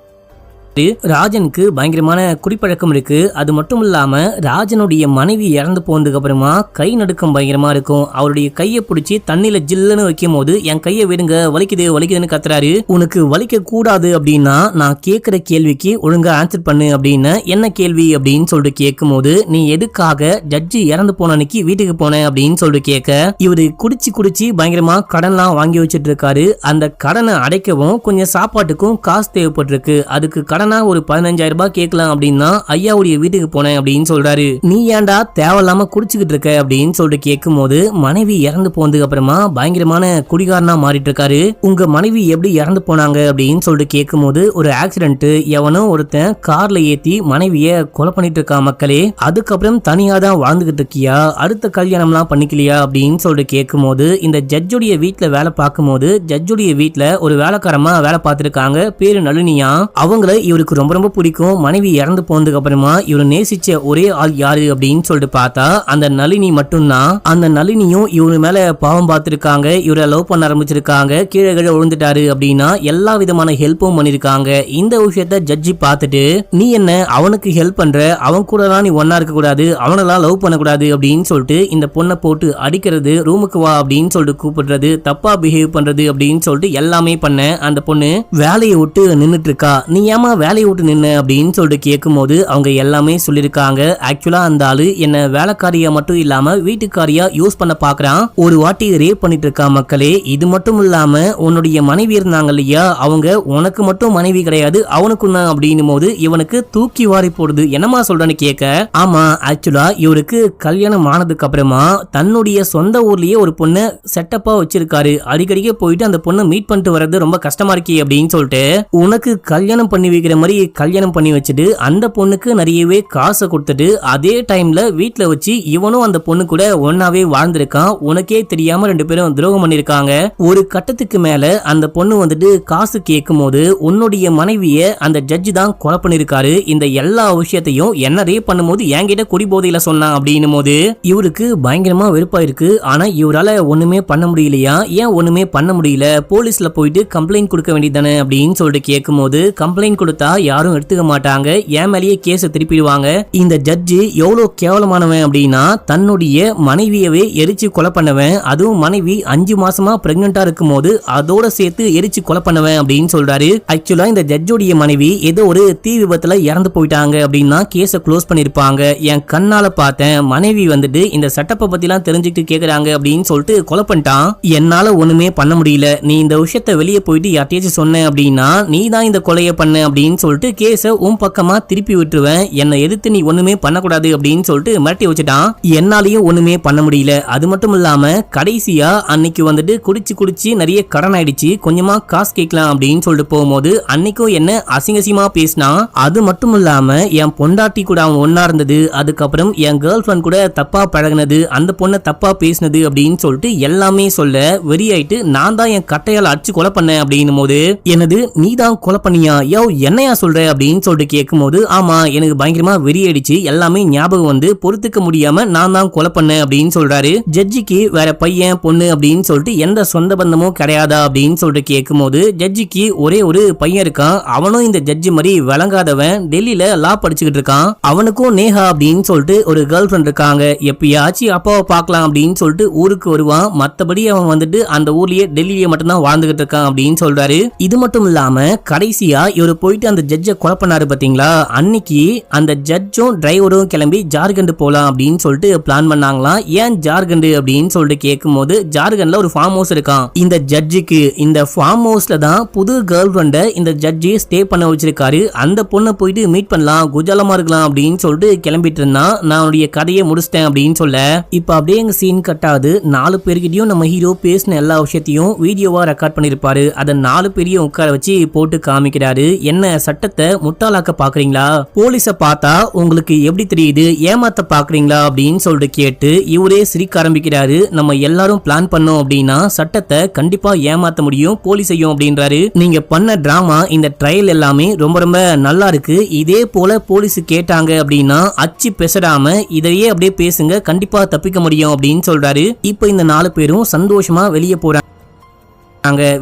ராஜனுக்கு பயங்கரமான குடிப்பழக்கம் இருக்கு. அது மட்டும் இல்லாம ராஜனுடைய மனைவி இறந்து போனதுக்கு அப்புறமா கை நடுக்கம் பயங்கரமா இருக்கும். அவருடைய கையை பிடிச்சி தண்ணியில ஜில்லுன்னு வைக்கும் போது என் கையை விடுங்க வலிக்குது வலிக்குதுன்னு கத்துறாரு. உனக்கு வலிக்க கூடாது அப்படின்னா நான் கேட்கிற கேள்விக்கு ஒழுங்கா ஆன்சர் பண்ணு அப்படின்னு. என்ன கேள்வி அப்படின்னு சொல்லிட்டு கேட்கும் போது நீ எதுக்காக ஜட்ஜி இறந்து போன அன்னைக்கு வீட்டுக்கு போன அப்படின்னு சொல்லிட்டு கேட்க இவரு குடிச்சு பயங்கரமா கடன்லாம் வாங்கி வச்சிட்டு இருக்காரு. அந்த கடனை அடைக்கவும் கொஞ்சம் சாப்பாட்டுக்கும் காசு தேவைப்பட்டிருக்கு. அதுக்கு கடன் ஒரு 15,000 ரூபாய் கேட்கலாம் அப்படின்னா ஐயாவுடைய வீட்டுக்கு போனேன் அப்படின்னு சொல்றாரு. நீ ஏன்டா தேவையில்லாம குடிச்சுக்கிட்டு இருக்க அப்படின்னு சொல்லிட்டு கேட்கும் போது மனைவி இறந்து போனதுக்கு அப்புறமா பயங்கரமான குடிகாரனா மாறிட்டு இருக்காரு. உங்க மனைவி எப்படி இறந்து போனாங்க அப்படின்னு சொல்லிட்டு கேட்கும் போது ஒரு ஆக்சிடென்ட், எவனோ ஒருத்தன் கார்ல ஏத்தி மனைவிய கொலை பண்ணிட்டு இருக்கா மக்களே, அதுக்கப்புறம் தனியா தான் வாழ்ந்துகிட்டு இருக்கியா, அடுத்த கல்யாணம் எல்லாம் பண்ணிக்கலையா அப்படின்னு சொல்லிட்டு கேட்கும் போது இந்த ஜட்ஜுடைய வீட்டுல வேலை பார்க்கும் போது ஜட்ஜுடைய வீட்டுல ஒரு வேலைக்காரமா வேலை பார்த்திருக்காங்க, பேரு நளினியா. அவங்கள இவருக்கு ரொம்ப ரொம்ப பிடிக்கும். மனைவி இறந்து போனதுக்கு அப்புறமா இவரு நேசிச்ச ஒரே ஆள் யாரு அப்படின்னு சொல்லிட்டு பார்த்தா அந்த நளினி மட்டும்தான். அந்த நளினியும் இவரு மேல பாவம் பார்த்திருக்காங்க, இவரை லவ் பண்ண ஆரம்பிச்சிருக்காங்க, கீழே கீழே விழுந்துட்டாரு அப்படின்னா எல்லா விதமான ஹெல்ப்பும் பண்ணிருக்காங்க. இந்த விஷயத்த ஜட்ஜி பார்த்துட்டு நீ என்ன அவனுக்கு ஹெல்ப் பண்ற, அவன் கூட நீ ஒன்னா இருக்க கூடாது, அவனெல்லாம் லவ் பண்ணக்கூடாது அப்படின்னு சொல்லிட்டு இந்த பொண்ணை போட்டு அடிக்கிறது, ரூமுக்கு வா அப்படின்னு சொல்லிட்டு கூப்பிடுறது, தப்பா பிஹேவ் பண்றது அப்படின்னு சொல்லிட்டு எல்லாமே பண்ண அந்த பொண்ணு வேலையை விட்டு நின்னுட்டு இருக்கா. நீ ஏமா வேலையை விட்டு நின்னு அப்படின்னு சொல்லிட்டு கேட்கும் போது அவங்க எல்லாமே சொல்லிருக்காங்க. ஆக்சுவலா அந்த ஆளு என்ன வேலைக்காரியா மட்டும் இல்லாம வீட்டுக்காரியா யூஸ் பண்ண பாக்குறான், ஒரு வாட்டி ரேப் பண்ணிட்டு இருக்கா மக்களே. இது மட்டும் இல்லாம உன்னுடைய மனைவி இருந்தாங்க இல்லையா, அவங்க உனக்கு மட்டும் மனைவி கிடையாது அவனுக்கும் தான் அப்படின்னும் போது இவனுக்கு தூக்கி வாரி போடுது. என்னமா சொல்றேன்னு கேட்க, ஆமா ஆக்சுவலா இவருக்கு கல்யாணம் ஆனதுக்கு அப்புறமா தன்னுடைய சொந்த ஊர்லயே ஒரு பொண்ணு செட்டப்பா வச்சிருக்காரு. அடிக்கடிக்க போயிட்டு அந்த பொண்ணை மீட் பண்ணிட்டு வர்றது ரொம்ப கஷ்டமா இருக்கே அப்படின்னு சொல்லிட்டு உனக்கு கல்யாணம் பண்ணி வைக்கிற மாதிரி கல்யாணம் பண்ணி வச்சுட்டு அந்த பொண்ணுக்கு நிறையவே காசை கொடுத்துட்டு அதே டைம்ல வீட்டுல வச்சு இவனும் அந்த பொண்ணு கூட ஒன்னாவே வாழ்ந்திருக்கான். உனக்கே தெரியாம ரெண்டு பேரும் துரோகம் பண்ணிருக்காங்க. ஒரு கட்டத்துக்கு மேல அந்த பொண்ணு வந்துட்டு காசு கேட்கும் போது உன்னுடைய மனைவிய அந்த ஜட்ஜி தான் கொலை பண்ணிருக்காரு. இந்த எல்லா விஷயத்தையும் என்ன ரேப் பண்ணும்போது என்கிட்ட குடி போதையில சொன்னான் அப்படின்னும் போது இவருக்கு பயங்கரமா வெறுப்பா இருக்கு. ஆனா இவரால ஒண்ணுமே பண்ண முடியலையா, ஏன் ஒண்ணுமே பண்ண முடியல, போலீஸ்ல போயிட்டு கம்ப்ளைண்ட் கொடுக்க வேண்டியதானே அப்படின்னு சொல்லிட்டு கேட்கும் போது கம்ப்ளைண்ட் கொடுத்தா யாரும் எடுத்துக்க மாட்டாங்க, என் மேலேயே கேஸ திருப்பிடுவாங்க. இந்த ஜட்ஜி எவ்வளவு கேவலமானவன் அப்படின்னா தன்னுடைய மனைவியவே எரிச்சு கொலை பண்ணவன், அதுவும் மனைவி 5 மாசமா பிரெக்னெண்டா இருக்கும் போது அதோட சேர்த்து எரிச்சு கொலை பண்ணவன் அப்படின்னு சொல்றாரு. ஆக்சுவலா இந்த ஜட்ஜோடைய மனைவி ஏதோ ஒரு தீ விபத்துல இறந்து போயிட்டாங்க அப்படின்னா கேஸ க்ளோஸ் பண்ணிருப்பாங்க. என் கண்ணால பார்த்தேன், மனைவி வந்துட்டு இந்த சட்டப்பை பத்தி எல்லாம் தெரிஞ்சுக்கிட்டு கேக்குறாங்க அப்படின்னு சொல்லிட்டு கொலை பண்ணிட்டான். என்னால ஒண்ணுமே பண்ண முடியல, நீ இந்த விஷயத்த வெளியே போயிட்டு யார்ட்டையாச்சும் சொன்ன அப்படின்னா நீ தான் இந்த கொலையை பண்ண அப்படின்னு சொல்லிட்டு கேஸ உன் பக்கமா திருப்பி விட்டுருவேன், என்னை எதிர்த்து நீ ஒண்ணுமே பண்ணக்கூடாது அப்படின்னு சொல்லிட்டு மிரட்டி வச்சுட்டான். என்னாலையும் ஒண்ணுமே பண்ண முடியல. அது மட்டும் இல்லாம கடைசியா அன்னைக்கு வந்துட்டு குடிச்சு நிறைய கடன் ஆயிடுச்சு, கொஞ்சமா காசு கேட்கலாம் அப்படின்னு சொல்லிட்டு போகும்போது அன்னைக்கும் என்ன அசிங்கசியமா பேசினா. அது மட்டும் இல்லாம என் பொண்டாட்டி கூட அவன் ஒன்னா இருந்தது, அதுக்கப்புறம் என் கேர்ள் ஃபிரெண்ட் கூட தப்பா பழகினது, அந்த பொண்ணை தப்பா பேசினது அப்படின்னு சொல்லிட்டு எல்லாமே சொல்ல வெறியாயிட்டு நான் தான் என் கட்டையால் அடிச்சு கொலை பண்ணேன் அப்படின்னும் போது எனது நீ தான் கொலை பண்ணியா, யோ என்னையா சொல்ற அப்படின்னு சொல்லிட்டு கேட்கும் போது ஆமா எனக்கு பயங்கரமா வெறியடிச்சு எல்லாமே ஞாபகம் வந்து பொறுத்துக்க முடியாம நான் தான் கொலை பண்ணேன் அப்படின்னு சொல்றாரு. ஜட்ஜிக்கு வேற பையன் பொண்ணு அப்படின்னு சொல்லிட்டு எந்த சொந்த பந்தமும் கிடையாதா அப்படின்னு சொல்லிட்டு கேட்கும் போது ஜட்ஜிக்கு ஒரே ஒரு பையன் இருக்கான், அவனும் இந்த ஜட்ஜி மாதிரி விளங்காதவன், டெல்லியில லா படிச்சுக்கிட்டு இருக்கான். அவனுக்கும் நேஹா அப்படின்னு சொல்லிட்டு ஒரு கேர்ள் ஃபிரெண்ட் இருக்காங்க. எப்பயாச்சும் அப்பாவை பார்க்கலாம் அப்படின்னு சொல்லிட்டு ஊருக்கு வருவான், மத்தபடி அவன் வந்துட்டு அந்த ஊர்லயே டெல்லியில மட்டும்தான் வாழ்ந்துகிட்டு இருக்கான் அப்படின்னு சொல்றாரு. இது மட்டும் இல்லாம கடைசியா இவரு போயிட்டு அந்த ஜட்ஜை கொலை பண்ணாரு பாத்தீங்களா, அன்னைக்கு அந்த ஜட்ஜும் டிரைவரும் கிளம்பி ஜார்க்கண்ட் போலாம் அப்படின்னு சொல்லிட்டு பிளான் பண்ணாங்களாம். ஏன் ஜார்க்கண்ட் அப்படின்னு சொல்லிட்டு கேட்கும் போது ஜார்க்கண்ட்ல ஒரு ஃபார்ம் ஹவுஸ் இருக்கான் இந்த ஜட்ஜிக்கு. இந்த ஃபார்ம் ஹவுஸ்ல தான் புது கேர்ள் ஃபிரெண்ட இந்த ஜட்ஜி ஸ்டே பண்ண வச்சிருக்காரு. அந்த பொண்ணை போயிட்டு மீட் பண்ணலாம், குஜாலமா இருக்கலாம் அப்படின்னு சொல்லிட்டு கிளம்பிட்டு இருந்தான். நான் அவனுடைய கதையை முடிச்சிட்டேன் அப்படின்னு சொல்ல இப்ப அப்படியே எங்க சீன் கட்டாது. 4 பேர்கிட்டயும் நம்ம ஹீரோ பேசின எல்லா விஷயத்தையும் வீடியோவா ரெக்கார்ட் பண்ணிருப்பாரு. அதை 4 பேரையும் உட்கார வச்சு போட்டு காமிக்கிறாரு. என்ன சட்டத்தை முட்டாளாக்க பாக்குறீங்களா, போலீஸ பார்த்தா உங்களுக்கு எப்படி தெரியுது, ஏமாத்த பாக்குறீங்களா அப்படின்னு சொல்லிட்டு கேட்டு இவரே சிரிக்க ஆரம்பிக்கிறாரு. நம்ம எல்லாரும் பிளான் பண்ணோம் அப்படின்னா சட்டத்தை கண்டிப்பா ஏமாத்த முடியும் போலீஸையும் அப்படின்றாரு. நீங்க பண்ண டிராமா இந்த ட்ரையல் எல்லாமே ரொம்ப ரொம்ப நல்லா இருக்கு, இதே போல போலீஸ் கேட்டாங்க அப்படின்னா அச்சு பேசாம இதையே அப்படியே பேசுங்க, கண்டிப்பா தப்பிக்க முடியும் அப்படின்னு சொல்றாரு. இப்போ இந்த 4 பேரும் சந்தோஷமா வெளியே போறாங்க.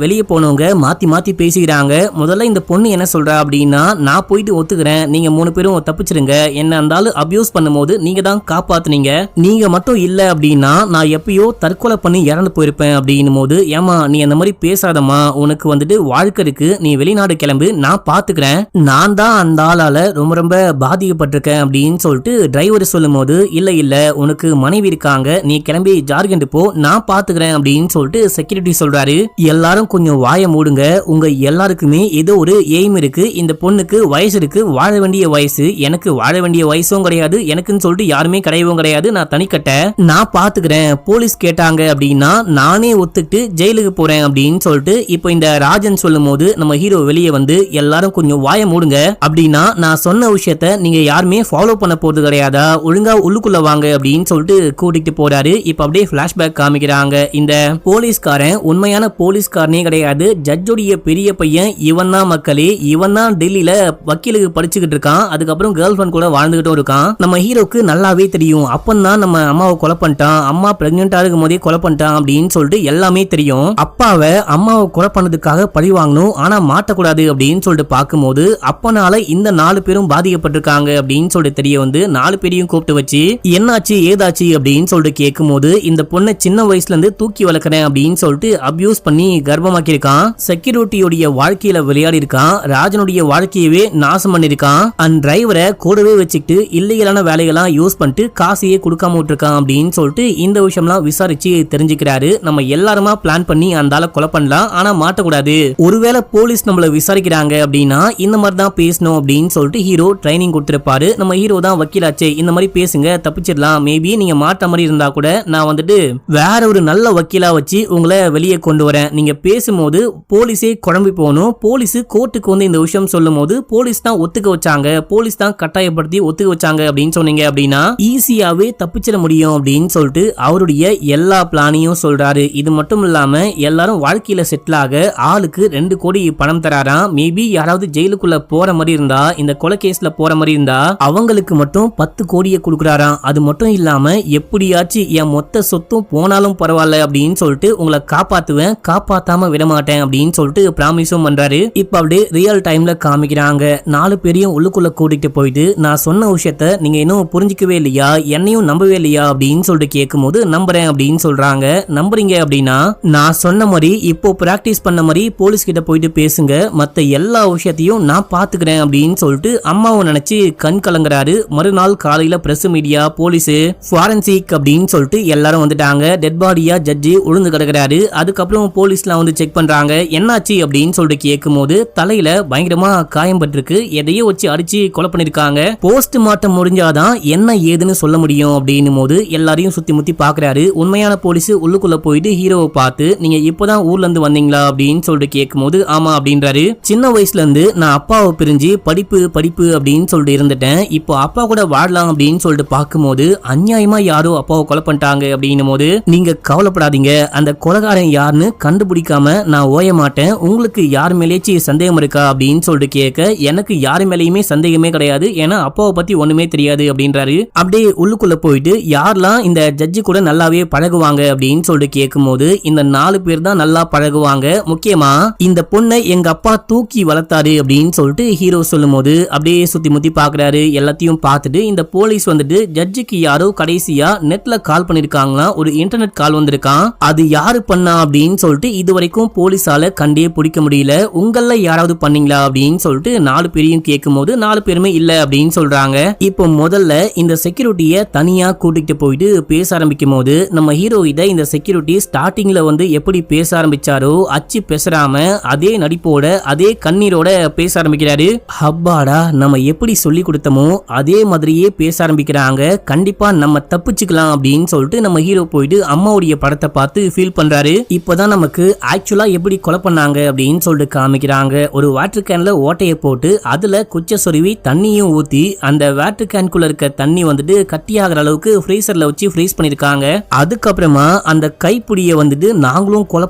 வெளியே போனவங்க மாத்தி மாத்தி பேசிக்கிறாங்க. முதல்ல இந்த பொண்ணு என்ன சொல்றா அப்படின்னா நான் போயிட்டு ஒத்துக்கிறேன், நீங்க 3 பேரும் தப்பிச்சிருங்க, என்ன இருந்தாலும் அபியூஸ் பண்ணும்போது நீங்க தான் காப்பாத்துனீங்க, நீங்க மட்டும் இல்ல அப்படின்னா நான் எப்பயோ தற்கொலை பண்ணி இறந்து போயிருப்பேன் அப்படின்னும் போது ஏமா நீ அந்த மாதிரி பேசாதம்மா, உனக்கு வந்துட்டு வாழ்க்கை இருக்கு, நீ வெளிநாடு கிளம்பு, நான் பாத்துக்கிறேன், நான் தான் அந்த ஆளால ரொம்ப ரொம்ப பாதிக்கப்பட்டிருக்கேன் அப்படின்னு சொல்லிட்டு டிரைவர் சொல்லும் போது இல்ல உனக்கு மனைவி இருக்காங்க, நீ கிளம்பி ஜார்க்கண்ட் போ, நான் பாத்துக்கிறேன் அப்படின்னு சொல்லிட்டு செக்யூரிட்டி சொல்றாரு. எல்லாரும் கொஞ்சம் வாய மூடுங்க, உங்க எல்லாருக்குமே ஏதோ ஒரு எய்ம் இருக்கு, இந்த பொண்ணுக்கு வயசு இருக்கு, வாழ வேண்டிய வயசு, எனக்கு வாழ வேண்டிய வயசும் கிடையாது, எனக்குன்னு சொல்லிட்டு யாருமே கிடையவும் கிடையாது, நான் தனிக்கட்ட நான் பாத்துக்கிறேன், போலீஸ் கேட்டாங்க அப்படின்னா நானே ஒத்துட்டு ஜெயிலுக்கு போறேன் அப்படின்னு சொல்லிட்டு இப்போ இந்த ராஜன் சொல்லும் போது நம்ம ஹீரோ வெளியே வந்து எல்லாரும் கொஞ்சம் வாய மூடுங்க, அப்படின்னா நான் சொன்ன விஷயத்த நீங்க யாருமே ஃபாலோ பண்ண போறது கிடையாதா, ஒழுங்கா உள்ளுக்குள்ள வாங்க அப்படின்னு சொல்லிட்டு கூட்டிட்டு போறாரு. இப்ப அப்படியே பிளாஷ்பேக் காமிக்கிறாங்க. இந்த போலீஸ்காரன் உண்மையான போலீஸ் போலீஸ்காரனே கிடையாது, ஜட்ஜுடைய பெரிய பையன் இவன் தான் மக்களே. இவன் தான் டெல்லியில வக்கீலுக்கு படிச்சுக்கிட்டு இருக்கான், அதுக்கப்புறம் கேர்ள் ஃபிரெண்ட் கூட வாழ்ந்துகிட்டும் இருக்கான். நம்ம ஹீரோக்கு நல்லாவே தெரியும் அப்பந்தான் நம்ம அம்மாவை கொலை பண்ணிட்டான், அம்மா பிரெக்னெண்டா இருக்கும் போதே கொலை பண்ணிட்டான் அப்படின்னு சொல்லிட்டு எல்லாமே தெரியும். அப்பாவை அம்மாவை கொலை பண்ணதுக்காக பழி வாங்கணும், ஆனா மாட்டக்கூடாது அப்படின்னு சொல்லிட்டு பார்க்கும்போது அப்பனால இந்த 4 பேரும் பாதிக்கப்பட்டிருக்காங்க அப்படின்னு சொல்லிட்டு தெரிய வந்து 4 பேரையும் கூப்பிட்டு வச்சு என்னாச்சு ஏதாச்சு அப்படின்னு சொல்லிட்டு கேட்கும்போது இந்த பொண்ணை சின்ன வயசுல இருந்து தூக்கி வளர்க்கறேன் அப்படின்னு சொல்லிட்டு அபியூஸ் பண்ணி கர்ப்பமாக்கி இருக்கான். செக்யூரிட்டியோட வாழ்க்கையில விளையாடி இருக்கான், ராஜனுடைய வாழ்க்கையவே நாசம் பண்ணிருக்கான். அண்ட் டிரைவரை கூடவே வச்சுக்கிட்டு இல்லீகலான வேலைகள்லாம் யூஸ் பண்ணிட்டு காசையே கொடுக்காம விட்டுருக்கான் அப்படின்னு சொல்லிட்டு இந்த விஷயம்லாம் விசாரிச்சு தெரிஞ்சுக்கிறாரு. நம்ம எல்லாருமா பிளான் பண்ணி அந்த ஆளை கொலை பண்ணலாம், ஆனா மாட்டக்கூடாது. ஒருவேளை போலீஸ் நம்மள விசாரிக்கிறாங்க அப்படின்னா இந்த மாதிரி தான் பேசணும் அப்படின்னு சொல்லிட்டு ஹீரோ ட்ரைனிங் கொடுத்திருப்பாரு. நம்ம ஹீரோ தான் வக்கீலாச்சே, இந்த மாதிரி பேசுங்க தப்பிச்சிடலாம், மேபி நீங்க மாட்ட மாதிரி இருந்தா கூட நான் வந்துட்டு வேற ஒரு நல்ல வக்கீலா வச்சு உங்களை வெளியே கொண்டு வரேன். நீங்க பேசும்போது போலீஸே குழம்பி போகணும், போலீஸ் கோர்ட்டுக்கு வந்து இந்த விஷயம் சொல்லும் போது போலீஸ் தான் ஒத்துக்க வச்சாங்க, போலீஸ் தான் கட்டாயப்படுத்தி ஒத்துக்க வச்சாங்க அப்படின்னு சொன்னீங்க அப்படின்னா ஈஸியாவே தப்பிச்சிட முடியும் அப்படின்னு சொல்லிட்டு அவருடைய எல்லா பிளானையும் சொல்றாரு. இது மட்டும் இல்லாம எல்லாரும் வாழ்க்கையில செட்டில் ஆக ஆளுக்கு 2 கோடி பணம் தராராம். மேபி யாராவது ஜெயிலுக்குள்ள போற மாதிரி இருந்தா, இந்த கொலை கேஸ்ல போற மாதிரி இருந்தா அவங்களுக்கு மட்டும் 10 கோடியை கொடுக்குறாராம். அது மட்டும் இல்லாம எப்படியாச்சும் என் மொத்த சொத்தும் போனாலும் பரவாயில்ல அப்படின்னு சொல்லிட்டு உங்களை காப்பாத்துவேன், காப்பாத்தாம விட மாட்டேன் அப்படின்னு சொல்லிட்டு பிராமிஸும் பண்றாரு. இப்ப அப்படியே ரியல் டைம்ல காமிக்கிறாங்க. 4 பேரையும் உள்ளுக்குள்ள கூட்டிட்டு போயிட்டு நான் சொன்ன விஷயத்த நீங்க இன்னும் புரிஞ்சுக்கவே இல்லையா, என்னையும் நம்பவே இல்லையா அப்படின்னு சொல்லிட்டு கேட்கும்போது நம்புறேன் அப்படின்னு சொல்றாங்க. நம்புறீங்க அப்படின்னா நான் சொன்ன மாதிரி இப்போ பிராக்டிஸ் பண்ண மாதிரி போலீஸ் கிட்ட போயிட்டு பேசுங்க, மத்த எல்லா விஷயத்தையும் நான் பாத்துக்கிறேன் அப்படின்னு சொல்லிட்டு அம்மாவை நினைச்சு கண் கலங்குறாரு. மறுநாள் காலையில பிரஸ் மீடியா போலீஸ் ஃபாரன்சிக் அப்படின்னு சொல்லிட்டு எல்லாரும் வந்துட்டாங்க. டெட் பாடியா ஜட்ஜி உழுந்து கிடக்குறாரு. அதுக்கப்புறம் போலீஸ்லாம் வந்து செக் பண்றாங்க. என்னாச்சு அப்படின்னு சொல்லிட்டு கேட்கும்போது தலையில பயங்கரமா காயம் பட்டிருக்கு, எதையோ வச்சு அடிச்சு கொலை பண்ணிருக்காங்க, போஸ்ட் மார்ட்டம் முடிஞ்சாதான் என்ன ஏதுன்னு சொல்ல முடியும் அப்படின்னும் போது எல்லாரையும் சுத்தி முத்தி பாக்குறாரு. உண்மையான போலீஸ் உள்ளுக்குள்ள போயிட்டு ஹீரோவை பார்த்து நீங்க இப்பதான் ஊர்ல இருந்து வந்தீங்களா அப்படின்னு சொல்லிட்டு கேட்கும்போது ஆமா அப்படின்றாரு. சின்ன வயசுல இருந்து நான் அப்பாவை பிரிஞ்சு படிப்பு படிப்பு அப்படின்னு சொல்லிட்டு இருந்துட்டேன், இப்போ அப்பா கூட வாழலாம் அப்படின்னு சொல்லிட்டு பார்க்கும்போது அநியாயமா யாரோ அப்பாவை கொலை பண்ணிட்டாங்க அப்படின்னும் போது நீங்க கவலைப்படாதீங்க, அந்த கொலைகாரன் யாருன்னு கண்டுபிடிக்காம நான் ஓய மாட்டேன், உங்களுக்கு யார் மேலேச்சு சந்தேகம் இருக்கா அப்படின்னு சொல்லிட்டு கேட்க எனக்கு யாரு மேலேயுமே சந்தேகமே கிடையாது, ஏன்னா அப்பாவை பத்தி ஒண்ணுமே தெரியாது அப்படின்றாரு. அப்படியே உள்ளுக்குள்ள போயிட்டு யாரெல்லாம் இந்த ஜட்ஜி கூட நல்லாவே பழகுவாங்க அப்படின்னு சொல்லிட்டு கேட்கும்போது இந்த 4 பேர் தான் நல்லா பழகுவாங்க. முக்கியமா இந்த பொண்ணை எங்க அப்பா தூக்கி வளர்த்தாரு அப்படின்னு சொல்லிட்டு ஹீரோ சொல்லும் போது அப்படியே சுத்தி முத்தி பாக்குறாரு. எல்லாத்தையும் பார்த்துட்டு இந்த போலீஸ் வந்துட்டு ஜட்ஜிக்கு யாரோ கடைசியா நெட்ல கால் பண்ணிருக்காங்களா, ஒரு இன்டர்நெட் கால் வந்திருக்கான், அது யாரு பண்ணா அப்படின்னு சொல்லிட்டு இது வரைக்கும் போலீஸால கண்டே பிடிக்க முடியல, உங்கள யாராவது பண்ணீங்களா அப்படின்னு சொல்லிட்டு 4 பேரையும் கேட்கும்போது 4 பேருமே இல்ல அப்படின்னு சொல்றாங்க. இப்போ முதல்ல இந்த செக்யூரிட்டிய தனியா கூட்டிட்டு போயிட்டு பேச ஆரம்பிக்கும் போது நம்ம ஹீரோ இதை இந்த செக்யூரிட்டி ஸ்டார்டிங்ல வந்து எப்படி பேச ஆரம்பிச்சாரோ அச்சு பேசாம அதே நடிப்போட அதே கண்ணீரோட பேச ஆரம்பிக்கிறாரு. ஹப்பாடா நம்ம எப்படி சொல்லி கொடுத்தோமோ அதே மாதிரியே பேச ஆரம்பிக்கிறாங்க, கண்டிப்பா நம்ம தப்பிச்சுக்கலாம் அப்படின்னு சொல்லிட்டு நம்ம ஹீரோ போயிட்டு அம்மாவுடைய படத்தை பார்த்து ஃபீல் பண்றாரு. இப்பதான் நமக்கு ஆக்சுவலா எப்படி கொலை பண்ணாங்க அப்படின்னு சொல்லிட்டு காமிக்கிறாங்க. ஒரு வாட்டர் கேன்ல ஓட்டையை போட்டு அதுல குச்ச சொருவி தண்ணியும் ஊத்தி அந்த வாட்டர் கேன்குள்ள இருக்க தண்ணி வந்துட்டு கட்டியாகிற அளவுக்கு ஃப்ரீசர்ல வச்சு ஃப்ரீஸ் பண்ணிருக்காங்க. அதுக்கப்புறமா அந்த கைப்பிடிய வந்துட்டு நாங்களும் கொலை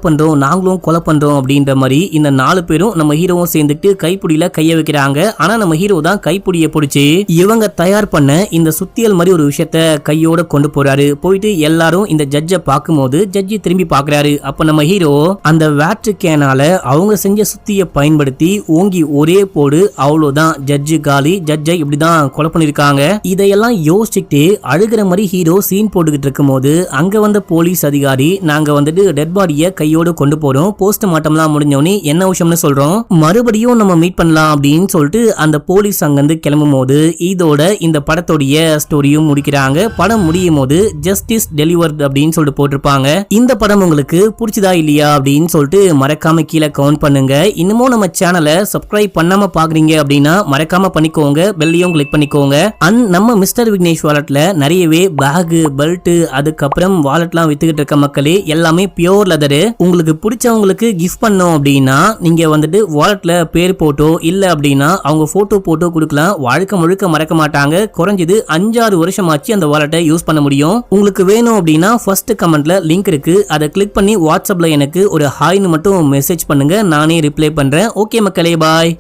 பண்றோம் அப்படின்ற மாதிரி இந்த 4 பேரும் நம்ம ஹீரோவும் சேர்ந்துட்டு கைப்பிடியில கைய வைக்கிறாங்க. ஆனா நம்ம ஹீரோ தான் கைப்பிடிய பிடிச்சு இவங்க தயார் பண்ண இந்த சுத்தியல் மாதிரி ஒரு விஷயத்த கையோட கொண்டு போறாரு. போயிட்டு எல்லாரும் இந்த ஜட்ஜ பார்க்கும்போது ஜட்ஜி திரும்பி பாக்குறாரு. அப்ப நம்ம ஹீரோ அந்த வாட்டர் கேனால அவங்க செஞ்ச சுத்திய பயன்படுத்தி ஓங்கி ஒரே போடு, அவ்வளவுதான் ஜட்ஜு காலி, ஜட்ஜை இப்படிதான் கொலை பண்ணிருக்காங்க. இதையெல்லாம் யோசிச்சுட்டு அழுகிற மாதிரி ஹீரோ சீன் போட்டுக்கிட்டு இருக்கும் போது அங்க வந்த போலீஸ் அதிகாரி நாங்க வந்துட்டு டெட் பாடிய கையோடு கொண்டு போறோம், போஸ்ட் மார்ட்டம்லாம் முடிஞ்சோனே என்ன விஷயம்னு சொல்றோம், மறுபடியும் நம்ம மீட் பண்ணலாம் அப்படின்னு சொல்லிட்டு அந்த போலீஸ் அங்கிருந்து கிளம்பும் போது இதோட இந்த படத்தோடைய ஸ்டோரியும் முடிக்கிறாங்க. படம் முடியும் போது ஜஸ்டிஸ் டெலிவர்ட் அப்படின்னு சொல்லிட்டு போட்டிருப்பாங்க. இந்த படம் உங்களுக்கு பிடிச்சதா இல்லையா அப்படின்னு சொல்லிட்டு மறக்காம கீழே கமெண்ட் பண்ணுங்க. இன்னமும் நம்ம சேனலை சப்ஸ்கிரைப் பண்ணாம பாக்குறீங்க அப்படின்னா மறக்காம பண்ணிக்கோங்க, பெல்லையும் கிளிக் பண்ணிக்கோங்க. அண்ட் நம்ம மிஸ்டர் விக்னேஷ் வாலெட்ல நிறையவே பேக் பெல்ட் அதுக்கப்புறம் வாலெட்லாம் வித்துக்கிட்டு இருக்க மக்களே எல்லாமே பியோர் லெதர். உங்களுக்கு பிடிச்சவங்களுக்கு கிஃப்ட் பண்ணோம் அப்படின்னா நீங்க வந்துட்டு வாலெட்ல பேர் போட்டோ இல்ல அப்படின்னா அவங்க போட்டோ போட்டோ கொடுக்கலாம். வாழ்க்கை முழுக்க மறக்க மாட்டாங்க. குறைஞ்சது 5-6 வருஷமாச்சு அந்த வாலெட்டை யூஸ் பண்ண முடியும். உங்களுக்கு வேணும் அப்படின்னா ஃபர்ஸ்ட் கமெண்ட்ல லிங்க் இருக்கு, அதை கிளிக் பண்ணி வாட்ஸ்அப்ல எனக்கு எனக்கு ஒரு ஹாய்னு மட்டும் மெசேஜ் பண்ணுங்க, நானே ரிப்ளை பண்றேன். ஓகே மக்களே, பாய்.